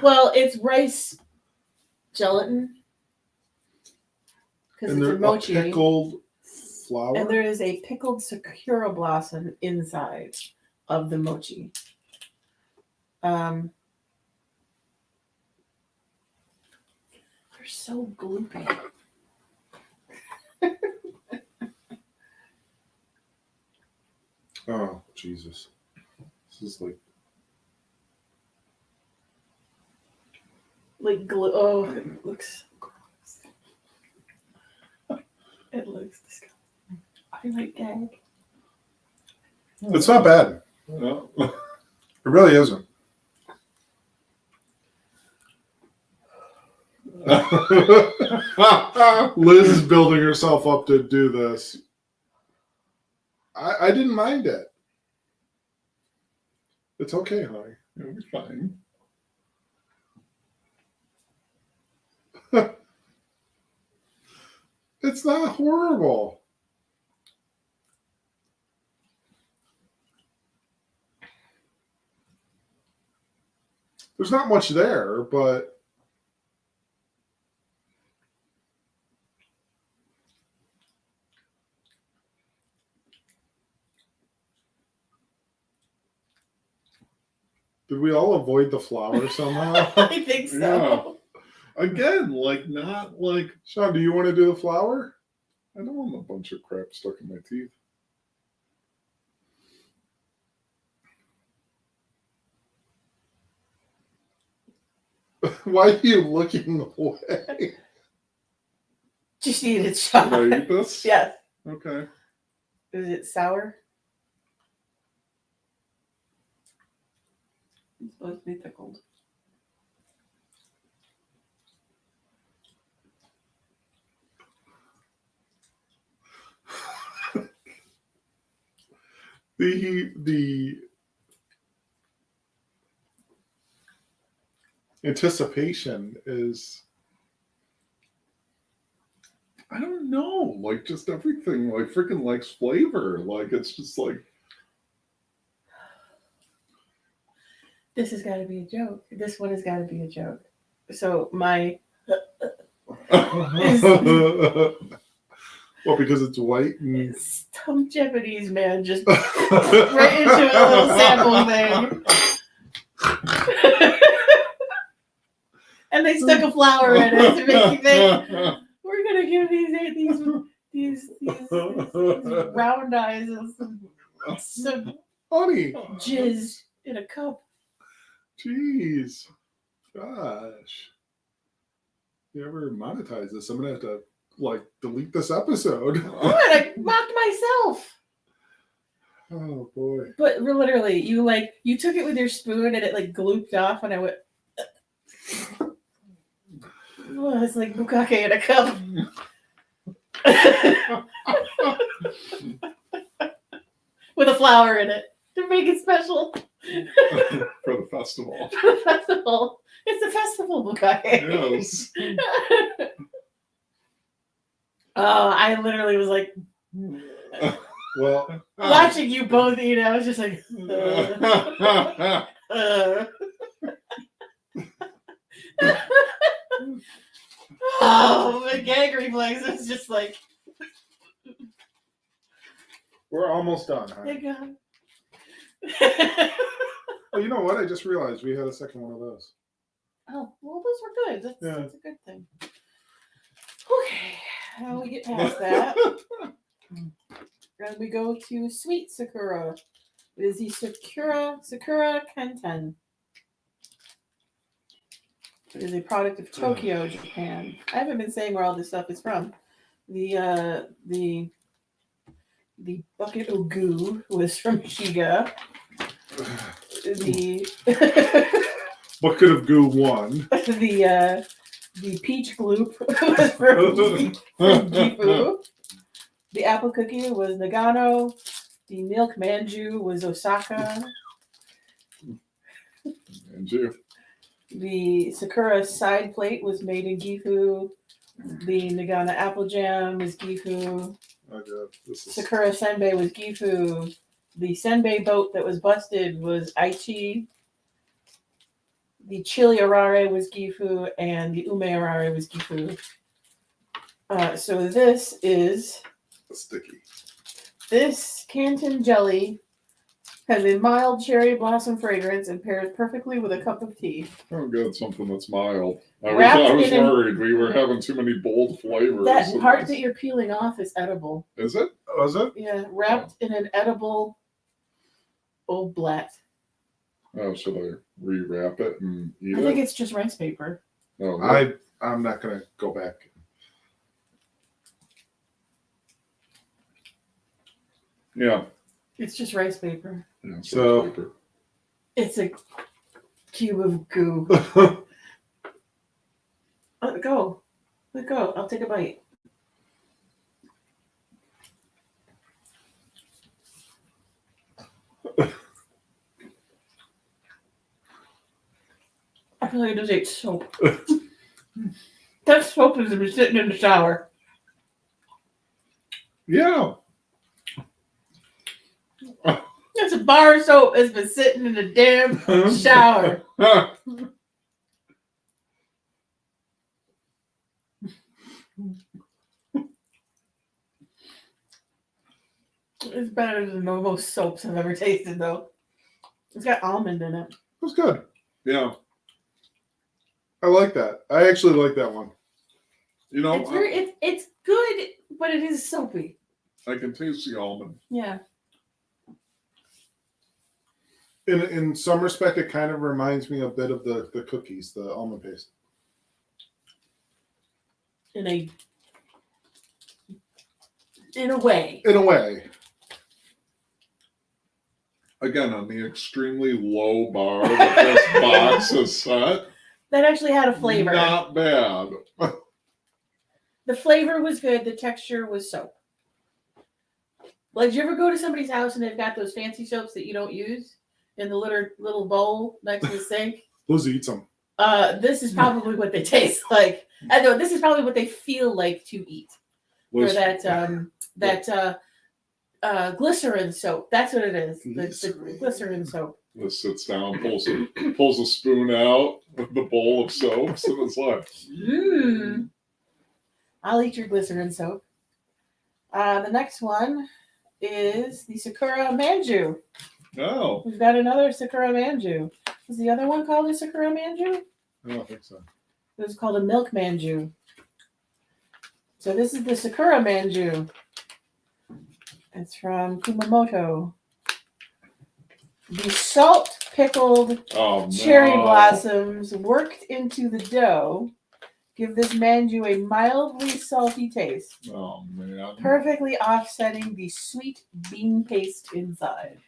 Well, it's rice gelatin because and it's they're a mochi. pickled flour. And there is a pickled sakura blossom inside of the mochi. They're so gloopy. Oh, Jesus. This is Like glue. Oh, it looks gross. It looks disgusting. I might gag. it's not bad. Yeah. It really isn't. Liz is building herself up to do this. I didn't mind it. It's okay, honey. It'll be fine. It's not horrible. There's not much there, but did we all avoid the flour somehow? I think so. Again, like not like Shaun, do you want to do the flour? I don't want a bunch of crap stuck in my teeth. Why are you looking away? Just eat it, Can Shaun. I eat this? Yes. Okay. Is it sour? It's supposed to be pickled. The anticipation is I don't know. Like just everything like freaking likes flavor. Like it's just like This has got to be a joke. This one has got to be a joke. So my well, because it's white and some Japanese man just right into a little sample thing. And they stuck a flower in it to make you think we're gonna give these round eyes and some honey. jizz in a cup. Jeez. Gosh. You ever monetize this? I'm gonna have to delete this episode. What? I mocked myself. Oh boy. But literally, you took it with your spoon and it glooped off, and I went. Oh, it's like bukkake in a cup. With a flower in it to make it special. for the festival. For the festival. It's a festival bukkake. Yes. Oh, I literally was like Well, watching you both eat. I was just like, oh, my gag reflex is just like, we're almost done, huh? thank God. Oh, you know what? I just realized we had a second one of those. Oh, well, those were good. That's a good thing. Okay, now we get past that. And we go to Sweet Sakura. It is the Sakura Kenten. It is a product of Tokyo, Japan. I haven't been saying where all this stuff is from. The bucket of goo was from Shiga. The Bucket of Goo 1. the peach gloop was from Gifu. The apple cookie was Nagano. The milk manju was Osaka. And you. The Sakura side plate was made in Gifu. The Nagano apple jam was Gifu. Oh god, this is Sakura senbei was Gifu. The senbei boat that was busted was Aichi. The chili arare was Gifu, and the ume arare was Gifu. So this is Sticky. This Canton jelly has a mild cherry blossom fragrance and pairs perfectly with a cup of tea. Oh, good. Something that's mild. I Wrapped was in an- worried we were having too many bold flavors. That in part this. that you're peeling off is edible. Is it? Was it? Yeah, wrapped in an edible oblat. Oh, should I rewrap it and eat I think it? it's just rice paper. Oh, look. I'm not gonna go back. Yeah. It's just rice paper. Yeah, it's So- paper. It's a cube of goo. Let it go. Let it go. I'll take a bite. I feel like I just ate soap. That soap has been sitting in the shower. Yeah. That's a bar of soap that's been sitting in the damn shower. It's better than most soaps I've ever tasted, though. It's got almond in it. That's good. Yeah. I like that. I actually like that one. You know, It's good, but it is soapy. I can taste the almond. Yeah. In some respect, it kind of reminds me a bit of the cookies, the almond paste. In a way. In a way. Again, on the extremely low bar that this box is set. That actually had a flavor. Not bad. The flavor was good. The texture was soap. Like, did you ever go to somebody's house and they've got those fancy soaps that you don't use in the little bowl next to the sink? Lizzie eats them. This is probably what they taste like. I know this is probably what they feel like to eat. Or that glycerin soap. That's what it is. The glycerin soap. This sits down, pulls a spoon out with the bowl of soaps, and it's like, Mmm. I'll eat your glycerin soap. The next one is the Sakura Manju. oh, We've got another Sakura Manju. Was the other one called a Sakura Manju? I don't think so. It was called a Milk Manju. So this is the Sakura Manju. It's from Kumamoto. The salt pickled oh cherry no. blossoms worked into the dough give this manju a mildly salty taste, Oh man. perfectly offsetting the sweet bean paste inside.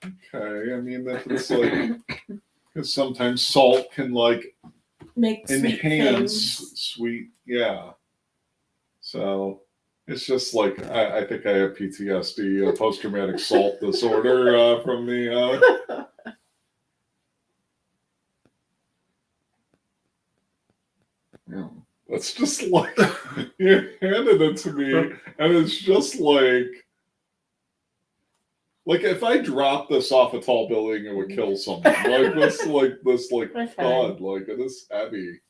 Okay, I mean if it's like, because sometimes salt can like Make sweet enhance things. sweet, yeah. So it's just like I think I have PTSD, post-traumatic salt disorder from the. Yeah, that's just like you handed it to me, and it's just like if I dropped this off a tall building, it would kill someone. Like this Okay. thud, like it is heavy.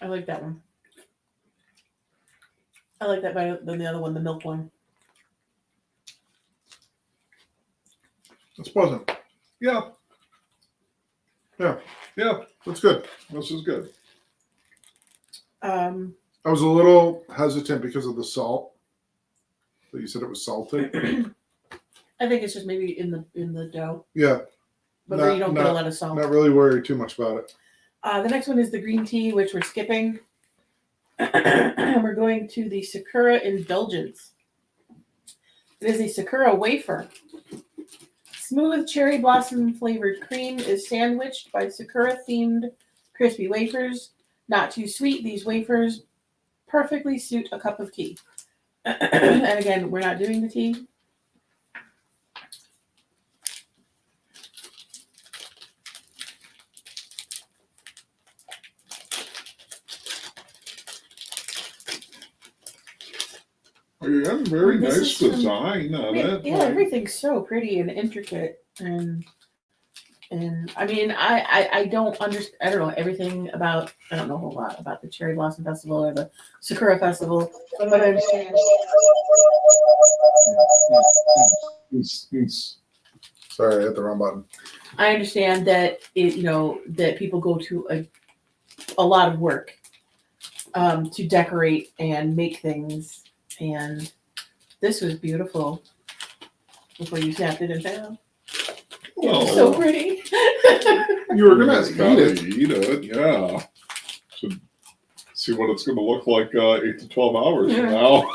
I like that one. I like that better than the other one, the milk one. It's pleasant. Yeah, Yeah, yeah, that's good. this is good. I was a little hesitant because of the salt. But you said it was salty. I think it's just maybe in the dough, Yeah, but Not- you don't get a lot of salt. not really worried too much about it. The next one is the green tea, which we're skipping. We're going to the Sakura Indulgence. It is a Sakura wafer. Smooth cherry blossom flavored cream is sandwiched by Sakura themed crispy wafers. Not too sweet, these wafers perfectly suit a cup of tea. And again, we're not doing the tea. Yeah, very This nice is from- design on it. Yeah, everything's so pretty and intricate, and And I mean, I don't understand. I don't know everything about. I don't know a whole lot about the Cherry Blossom Festival or the Sakura Festival, but I understand. Sorry, I hit the wrong button. I understand that that people go to a lot of work to decorate and make things, and this was beautiful. Before you snapped it and fell, it was so pretty. You were gonna It's eat gotta it. eat it, yeah. Should see what it's gonna look like 8 to 12 hours from now.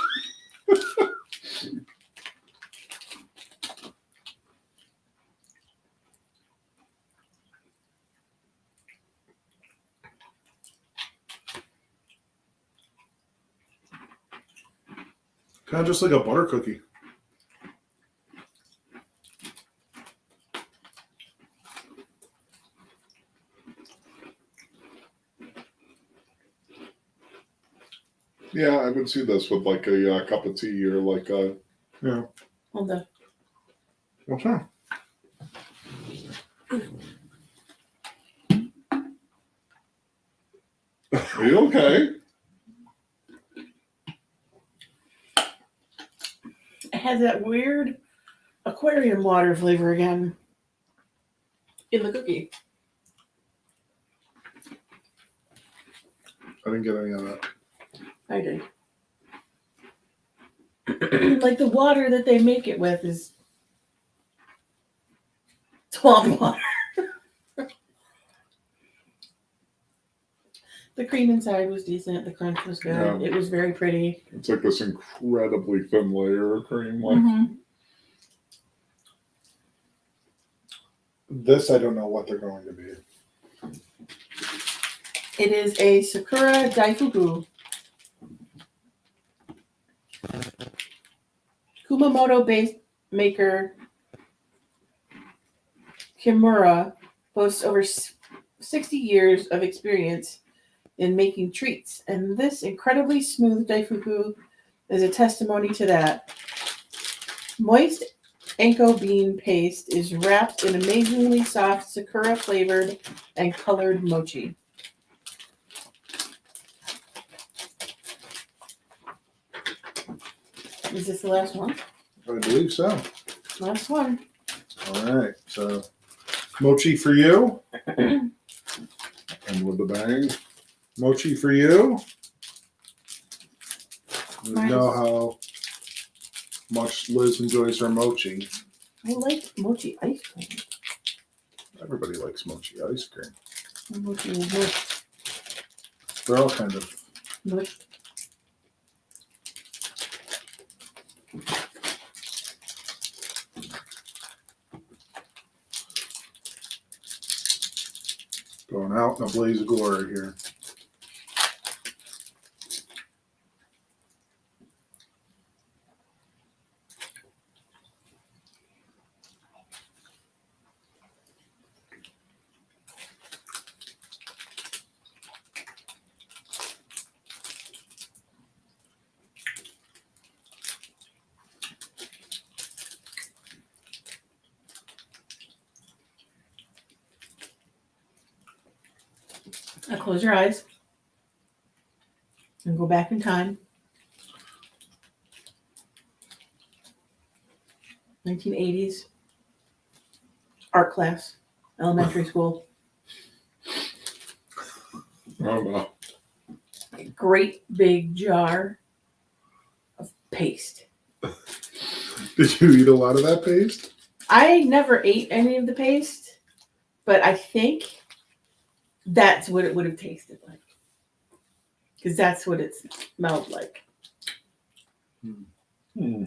Kind of just like a butter cookie. Yeah, I would see this with like a cup of tea or like a. Yeah. Hold on. What's wrong? Are you okay? It has that weird aquarium water flavor again in the cookie. I didn't get any of that. I did. Like the water that they make it with is swamp water. The cream inside was decent. The crunch was good. Yeah. It was very pretty. It's like this incredibly thin layer of cream. Like, This, I don't know what they're going to be. It is a Sakura Daifuku. Kumamoto-based maker Kimura boasts over 60 years of experience in making treats, and this incredibly smooth Daifuku is a testimony to that. Moist Anko bean paste is wrapped in amazingly soft Sakura flavored and colored mochi. Is this the last one? I believe so. Last one. All right. So, mochi for you. and with the bang. Mochi for you. You Nice. know how much Liz enjoys her mochi. I like mochi ice cream. Everybody likes mochi ice cream. Mochi is mush. They're all kind of. Mush. Going out in a blaze of glory here. Now close your eyes and go back in time. 1980s. Art class. Elementary school. Oh, no. A great big jar of paste. Did you eat a lot of that paste? I never ate any of the paste, but I think that's what it would have tasted like. Because that's what it smelled like. Hmm.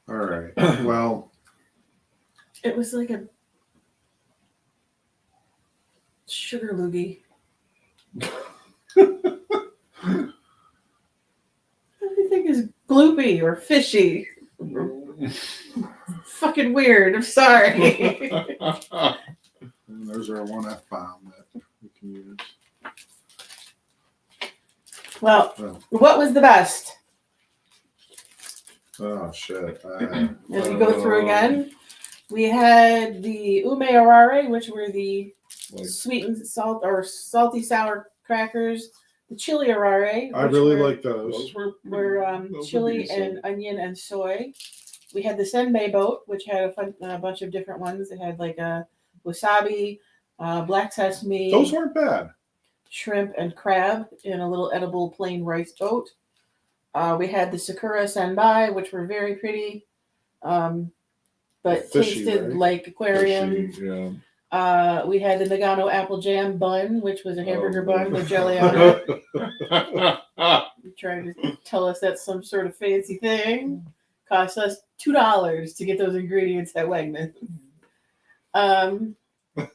All right. Well, It was like a sugar loogie. Everything is gloopy or fishy. Fucking weird. I'm sorry. and there's our one F-bomb that we can use. Well, Well, what was the best? Oh shit. As we go through again, we had the ume arare, which were the Like, sweet and salt or salty sour crackers. The chili arare, I which really were, like those. those were those were chili decent. and onion and soy. We had the senbei boat, which had a bunch of different ones. It had like a wasabi, black sesame, Those weren't bad. shrimp, and crab in a little edible plain rice boat. We had the Sakura senbai, which were very pretty, but Fishy, tasted right? like aquarium. Fishy, yeah. We had the Nagano apple jam bun, which was a hamburger Oh, bun boy. with jelly on it. You're trying to tell us that's some sort of fancy thing. Cost us $2 to get those ingredients at Wegmans. And to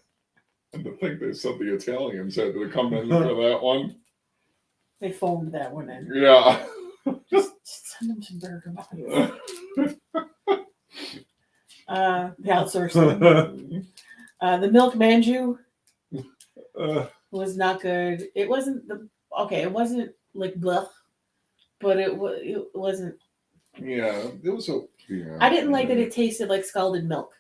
think they said the Italians had to come in for that one. They foamed that one in. Yeah. Just send them some burger buns. They outsourced them. The milk manju was not good. It wasn't it wasn't like blah, but it wasn't. Yeah, it was a. Yeah. I didn't like that it tasted like scalded milk.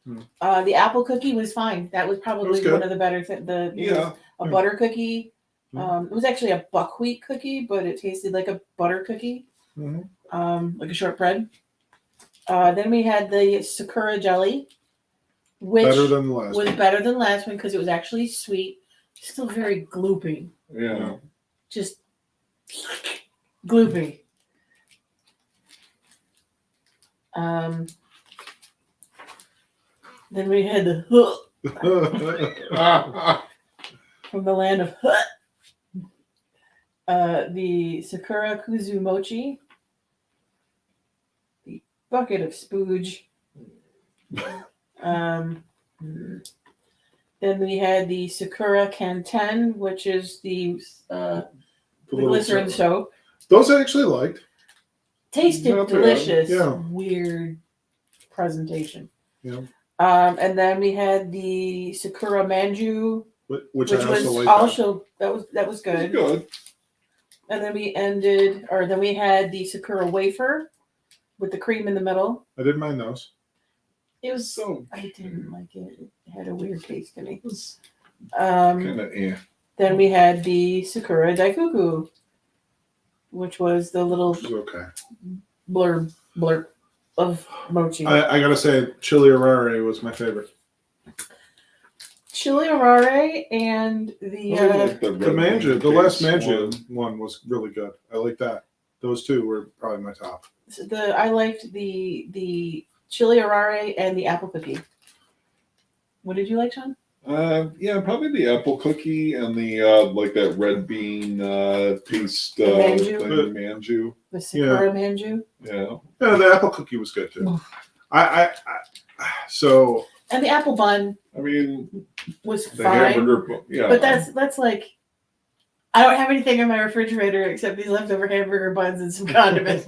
Hmm. The apple cookie was fine. That was probably good. one of the better. It was a butter cookie. Hmm. It was actually a buckwheat cookie, but it tasted like a butter cookie, like a shortbread. Then we had the Sakura jelly, which Better than the last was one. better than last one because it was actually sweet, still very gloopy, Yeah. just gloopy. Then we had the from the land of the Sakura Kuzu Mochi, the bucket of spooge. Then we had the Sakura Kanten, which is the glycerin soap. Those I actually liked. Tasted Not bad. delicious. Yeah. Weird presentation. Yeah. And then we had the Sakura Manju, Which which I was also liked. also that was It was good. good. And then we had the Sakura wafer with the cream in the middle. I didn't mind those. It was So I didn't like it. It had a weird taste to me. it was kind of Then we had the Sakura Daikuku, which was the little Which is okay. blurb of mochi. I gotta say, chili arare was my favorite. Chili arare and the The manju, the last manju one was really good. I like that. Those two were probably my top. I liked the chili arare and the apple cookie. What did you like, Shaun? Yeah, probably the apple cookie and the like that red bean paste manju? thing, manju. The Sakura manju. Yeah. Yeah, the apple cookie was good too. So And the apple bun I mean, was the fine. hamburger. Yeah. But that's like I don't have anything in my refrigerator except these leftover hamburger buns and some condiments.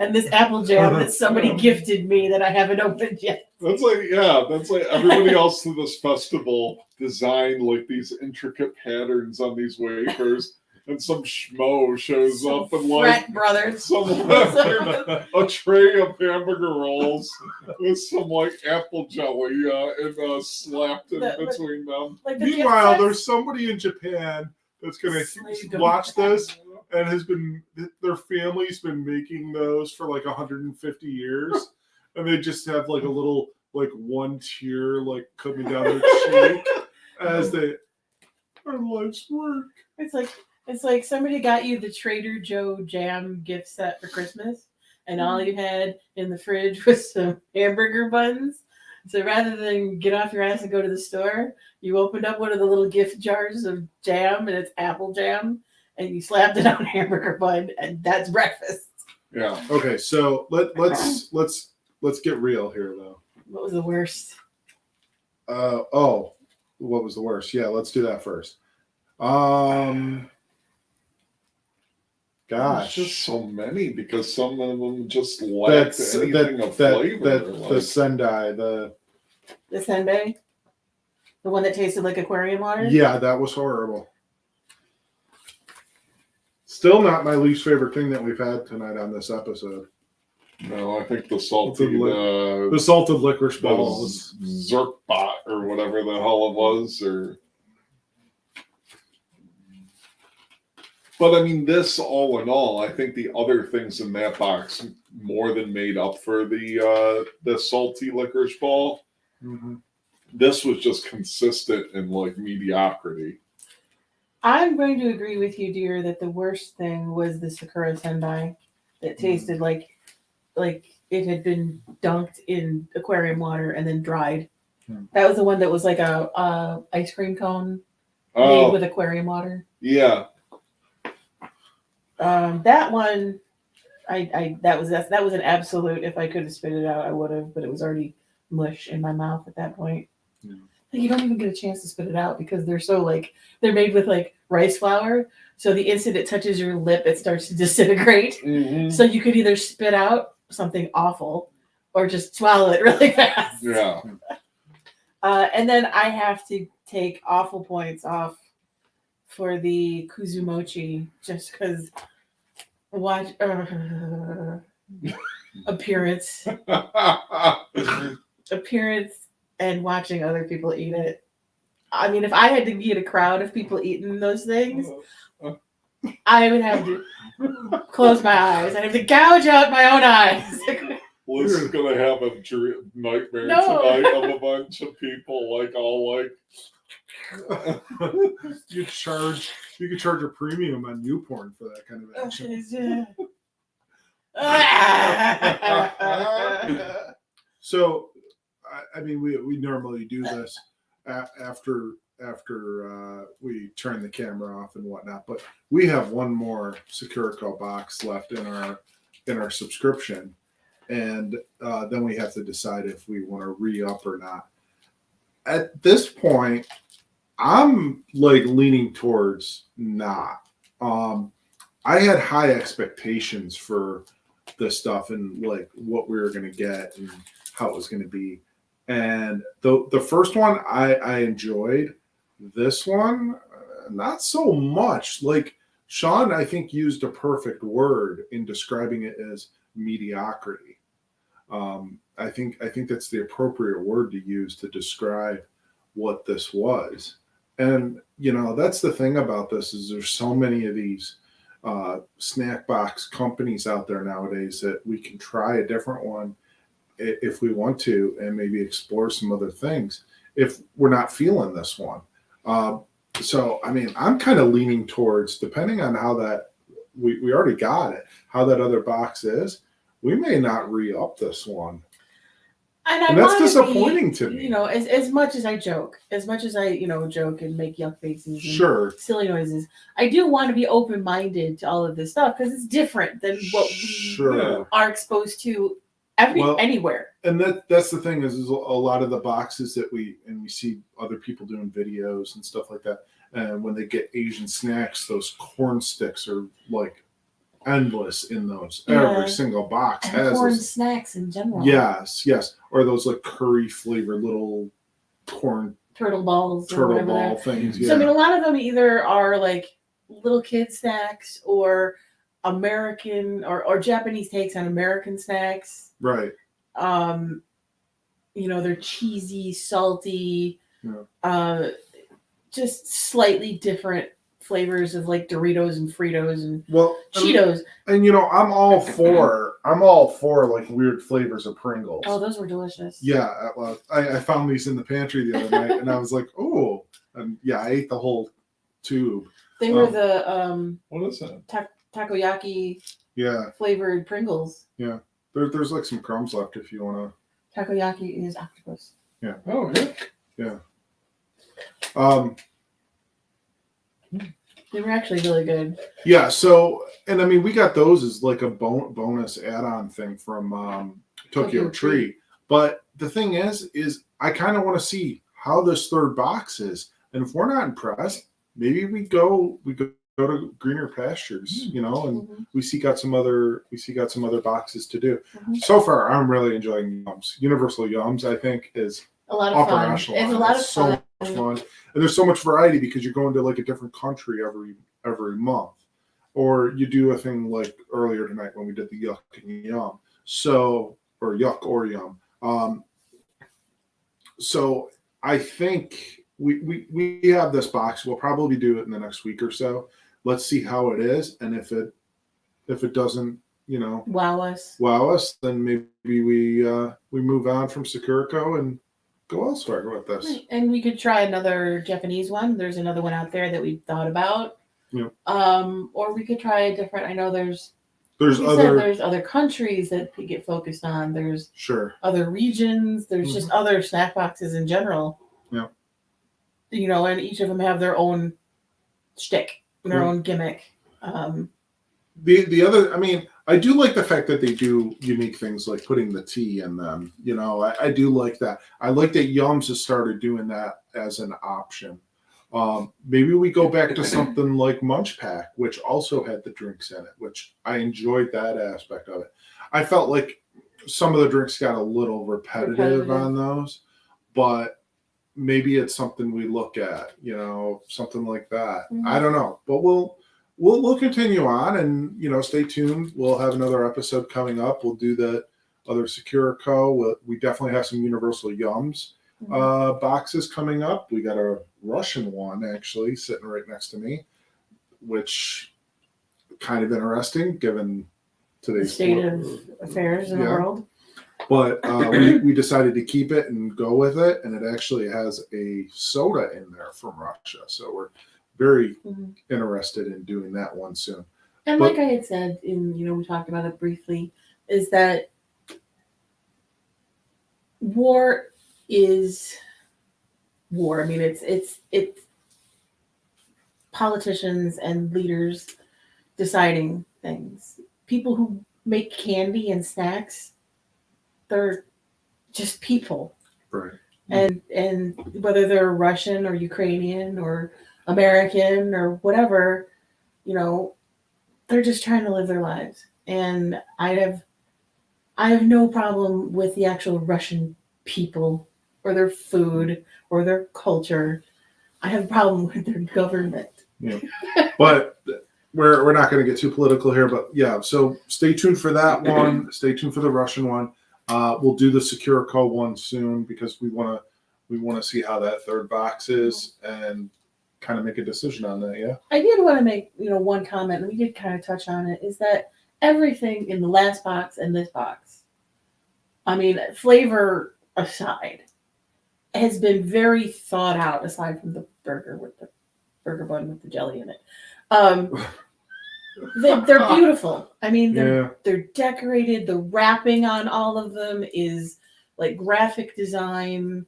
And this apple jam that somebody gifted me that I haven't opened yet. That's like everybody else to this festival designed like these intricate patterns on these wafers, and some schmo shows up and like Frat brothers. a tray of hamburger rolls with some like apple jelly and slapped in between them. Like the meanwhile, gift there's somebody in Japan that's gonna Slaved them. watch this and their family's been making those for like 150 years, and they just have like a little like one tear like coming down their cheek as our life's work. It's like somebody got you the Trader Joe jam gift set for Christmas, and all you had in the fridge was some hamburger buns. So rather than get off your ass and go to the store, you opened up one of the little gift jars of jam, and it's apple jam, and you slapped it on a hamburger bun, and that's breakfast. Yeah. Okay, so let's get real here though. What was the worst? What was the worst? Yeah, let's do that first. There's Gosh, just so many because some of them just lack anything of flavor. the sendai, the senbei? The one that tasted like aquarium water? yeah, that was horrible. Still not my least favorite thing that we've had tonight on this episode. No, I think the salty, The salted licorice balls. Zerkbot or whatever the hell it was, or. But I mean, this all in all, I think the other things in that box more than made up for the salty licorice ball. Mm-hmm. This was just consistent in like mediocrity. I'm going to agree with you, dear, that the worst thing was the Sakura Sendai that tasted like it had been dunked in aquarium water and then dried. That was the one that was like a ice cream cone made with aquarium water. Yeah. That one, that was an absolute. If I could have spit it out, I would have, but it was already mush in my mouth at that point. Yeah. Like, you don't even get a chance to spit it out because they're made with like rice flour. So the instant it touches your lip, it starts to disintegrate. Mm-hmm. So you could either spit out something awful or just swallow it really fast. Yeah. And then I have to take awful points off for the Kuzumochi just because appearance and watching other people eat it. I mean, if I had to be in a crowd of people eating those things, I would have to close my eyes. I'd have to gouge out my own eyes. Liz is gonna have a nightmare No. tonight of a bunch of people like all like. You could charge a premium on YouPorn for that kind of action. So, I mean, we normally do this after we turn the camera off and whatnot, but we have one more Sakuraco box left in our subscription, and then we have to decide if we want to re-up or not. At this point, I'm like leaning towards not. I had high expectations for this stuff and like what we were going to get and how it was going to be. And the first one I enjoyed. This one, not so much. Like Shaun, I think, used a perfect word in describing it as mediocrity. I think that's the appropriate word to use to describe what this was. And that's the thing about this is there's so many of these snack box companies out there nowadays that we can try a different one if we want to and maybe explore some other things if we're not feeling this one. So, I mean, I'm kind of leaning towards, depending on how that, we already got it, how that other box is, we may not re-up this one. And that's disappointing to me. As much as I joke, joke and make yuck faces and silly noises, I do want to be open-minded to all of this stuff because it's different than what we are exposed to anywhere. And that's the thing is a lot of the boxes that we see other people doing videos and stuff like that. And when they get Asian snacks, those corn sticks are like endless in those. Yeah. Every single box has corn snacks in general. Yes. Or those like curry flavored little corn turtle ball things. Yeah. So I mean, a lot of them either are like little kid snacks or American or Japanese takes on American snacks. Right. They're cheesy, salty, just slightly different flavors of like Doritos and Fritos and Cheetos. And I'm all for like weird flavors of Pringles. Oh, those were delicious. Yeah, I found these in the pantry the other night, and I was like, oh, and yeah, I ate the whole tube. They were the what is that? Takoyaki. Yeah. Flavored Pringles. Yeah, there's like some crumbs left if you want to. Takoyaki is octopus. Yeah. Oh yeah. Yeah. They were actually really good. Yeah. So, and I mean, we got those as like a bonus add-on thing from Tokyo Treat. But the thing is I kind of want to see how this third box is, and if we're not impressed, maybe we go to greener pastures, and we seek out some other boxes to do. Mm-hmm. So far, I'm really enjoying Yums. Universal Yums, I think, is a lot of fun. It's a lot of fun. So much fun, and there's so much variety because you're going to like a different country every month. or you do a thing like earlier tonight when we did the yuck and yum. So, or yuck or yum. So I think we have this box. We'll probably do it in the next week or so. Let's see how it is, and if it doesn't, Wow us. then maybe we move on from Sakuraco and go elsewhere with this. Right. And we could try another Japanese one. There's another one out there that we've thought about. Yeah. Or we could try a different. I know there's other countries that we get focused on. There's sure other regions. There's just other snack boxes in general. Yeah. And each of them have their own shtick, their own gimmick. The other, I do like the fact that they do unique things like putting the tea in them. I do like that. I like that Yums has started doing that as an option. Maybe we go back to something like Munch Pack, which also had the drinks in it, which I enjoyed that aspect of it. I felt like some of the drinks got a little repetitive on those, but maybe it's something we look at, something like that. Mm-hmm. I don't know, but we'll continue on and, stay tuned. We'll have another episode coming up. We'll do the other Sakuraco. We definitely have some Universal Yums boxes coming up. We got a Russian one actually sitting right next to me, which kind of interesting given today's state of affairs in the world. But we decided to keep it and go with it, and it actually has a soda in there from Russia. So we're very interested in doing that one soon. And like I had said, we talked about it briefly, is that war is war. It's politicians and leaders deciding things. People who make candy and snacks, they're just people. Right. And whether they're Russian or Ukrainian or American or whatever, they're just trying to live their lives. And I have no problem with the actual Russian people or their food or their culture. I have a problem with their government. Yeah. But we're not going to get too political here, but yeah, so stay tuned for that one. Stay tuned for the Russian one. We'll do the Sakuraco one soon because we want to see how that third box is and kind of make a decision on that. Yeah. I did want to make, one comment, and we did kind of touch on it, is that everything in the last box and this box, flavor aside, has been very thought out, aside from the burger bun with the jelly in it. They're beautiful. They're decorated. The wrapping on all of them is like graphic design.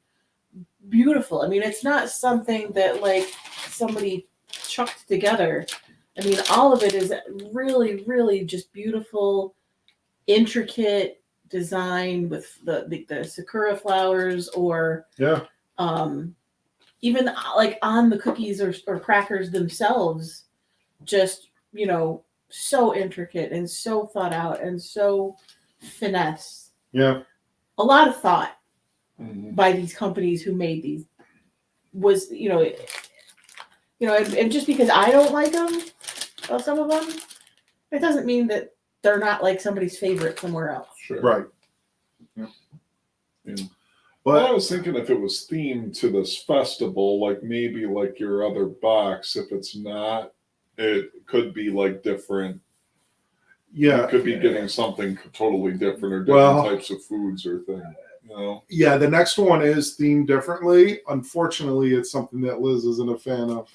Beautiful. It's not something that like somebody chucked together. All of it is really, really just beautiful, intricate design with the sakura flowers, or even like on the cookies or crackers themselves, just so intricate and so thought out and so finesse. Yeah. A lot of thought by these companies who made these was, and just because I don't like them, well, some of them, it doesn't mean that they're not like somebody's favorite somewhere else. Sure. Right. Yeah. Yeah. But I was thinking if it was themed to this festival, like maybe like your other box, if it's not, it could be like different. Yeah. You could be getting something totally different or different types of foods or things. Yeah, the next one is themed differently. Unfortunately, it's something that Liz isn't a fan of.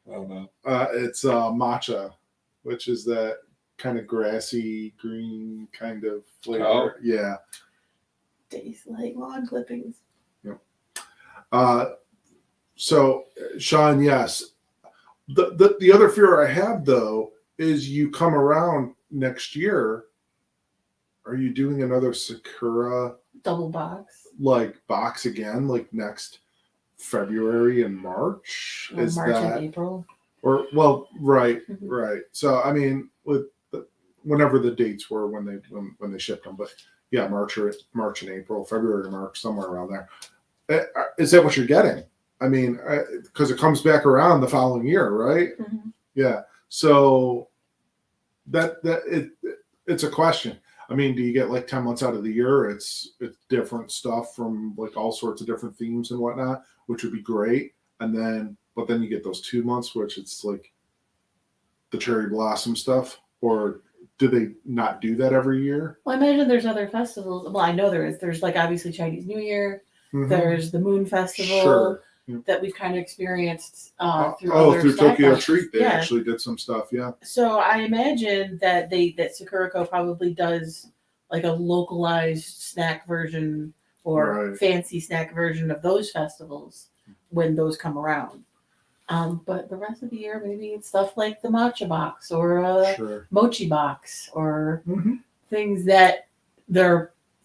Oh no. It's matcha, which is that kind of grassy green kind of flavor. Oh. Yeah. Tastes like lawn clippings. Yep. So, Shaun, yes. The other fear I have, though, is you come around next year. Are you doing another Sakura double box? Like box again, like next February and March? Or March and April? Or, well, right. So, with whenever the dates were when they shipped them, but yeah, March and April, February and March, somewhere around there. Is that what you're getting? Because it comes back around the following year, right? Mm-hmm. Yeah. So it's a question. I mean, do you get like 10 months out of the year? It's different stuff from like all sorts of different themes and whatnot, which would be great. But then you get those 2 months, which it's like the cherry blossom stuff. Or do they not do that every year? Well, I imagine there's other festivals. Well, I know there is. There's like obviously Chinese New Year. Mhm. There's the Moon Festival Sure. Yeah. that we've kind of experienced through Through snack Tokyo boxes. Treat, they Yeah. actually did some stuff. Yeah. So I imagine that Sakuraco probably does like a localized snack version or Right. fancy snack version of those festivals when those come around. But the rest of the year, maybe it's stuff like the matcha box or a Sure. mochi box or Mhm. things that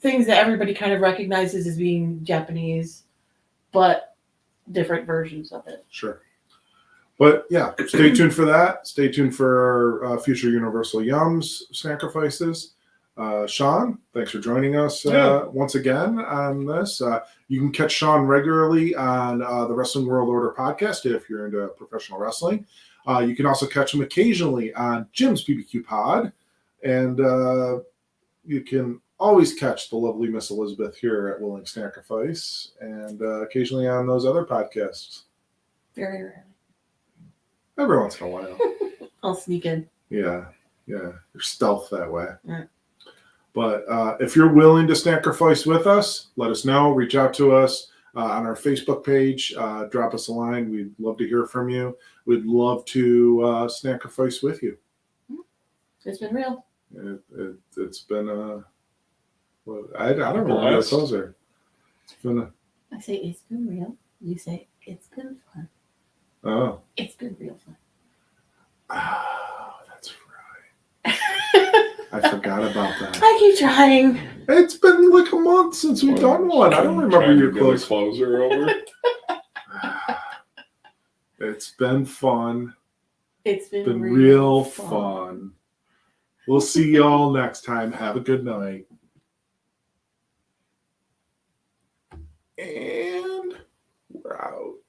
everybody kind of recognizes as being Japanese, but different versions of it. Sure. But yeah, stay tuned for that. Stay tuned for our future Universal Yums Snackrifices. Shaun, thanks for joining us once again on this. You can catch Shaun regularly on the Wrestling World Order podcast if you're into professional wrestling. You can also catch him occasionally on Jim's BBQ Pod. And you can always catch the lovely Miss Elizabeth here at Willing Snackrifice and occasionally on those other podcasts. Very rarely. Every once in a while. I'll sneak in. Yeah. You're stealth that way. Mm. But if you're willing to Snackrifice with us, let us know. Reach out to us on our Facebook page. Drop us a line. We'd love to hear from you. We'd love to Snackrifice with you. It's been real. It's been I don't know what those are. It's been I say it's been real. You say it's been fun. oh. It's been real fun. Oh, that's right. I forgot about that. I keep trying. It's been like a month since we've done one. I don't remember Trying your to get a close. closer over. It's been fun. It's been Real fun. We'll see y'all next time. Have a good night. And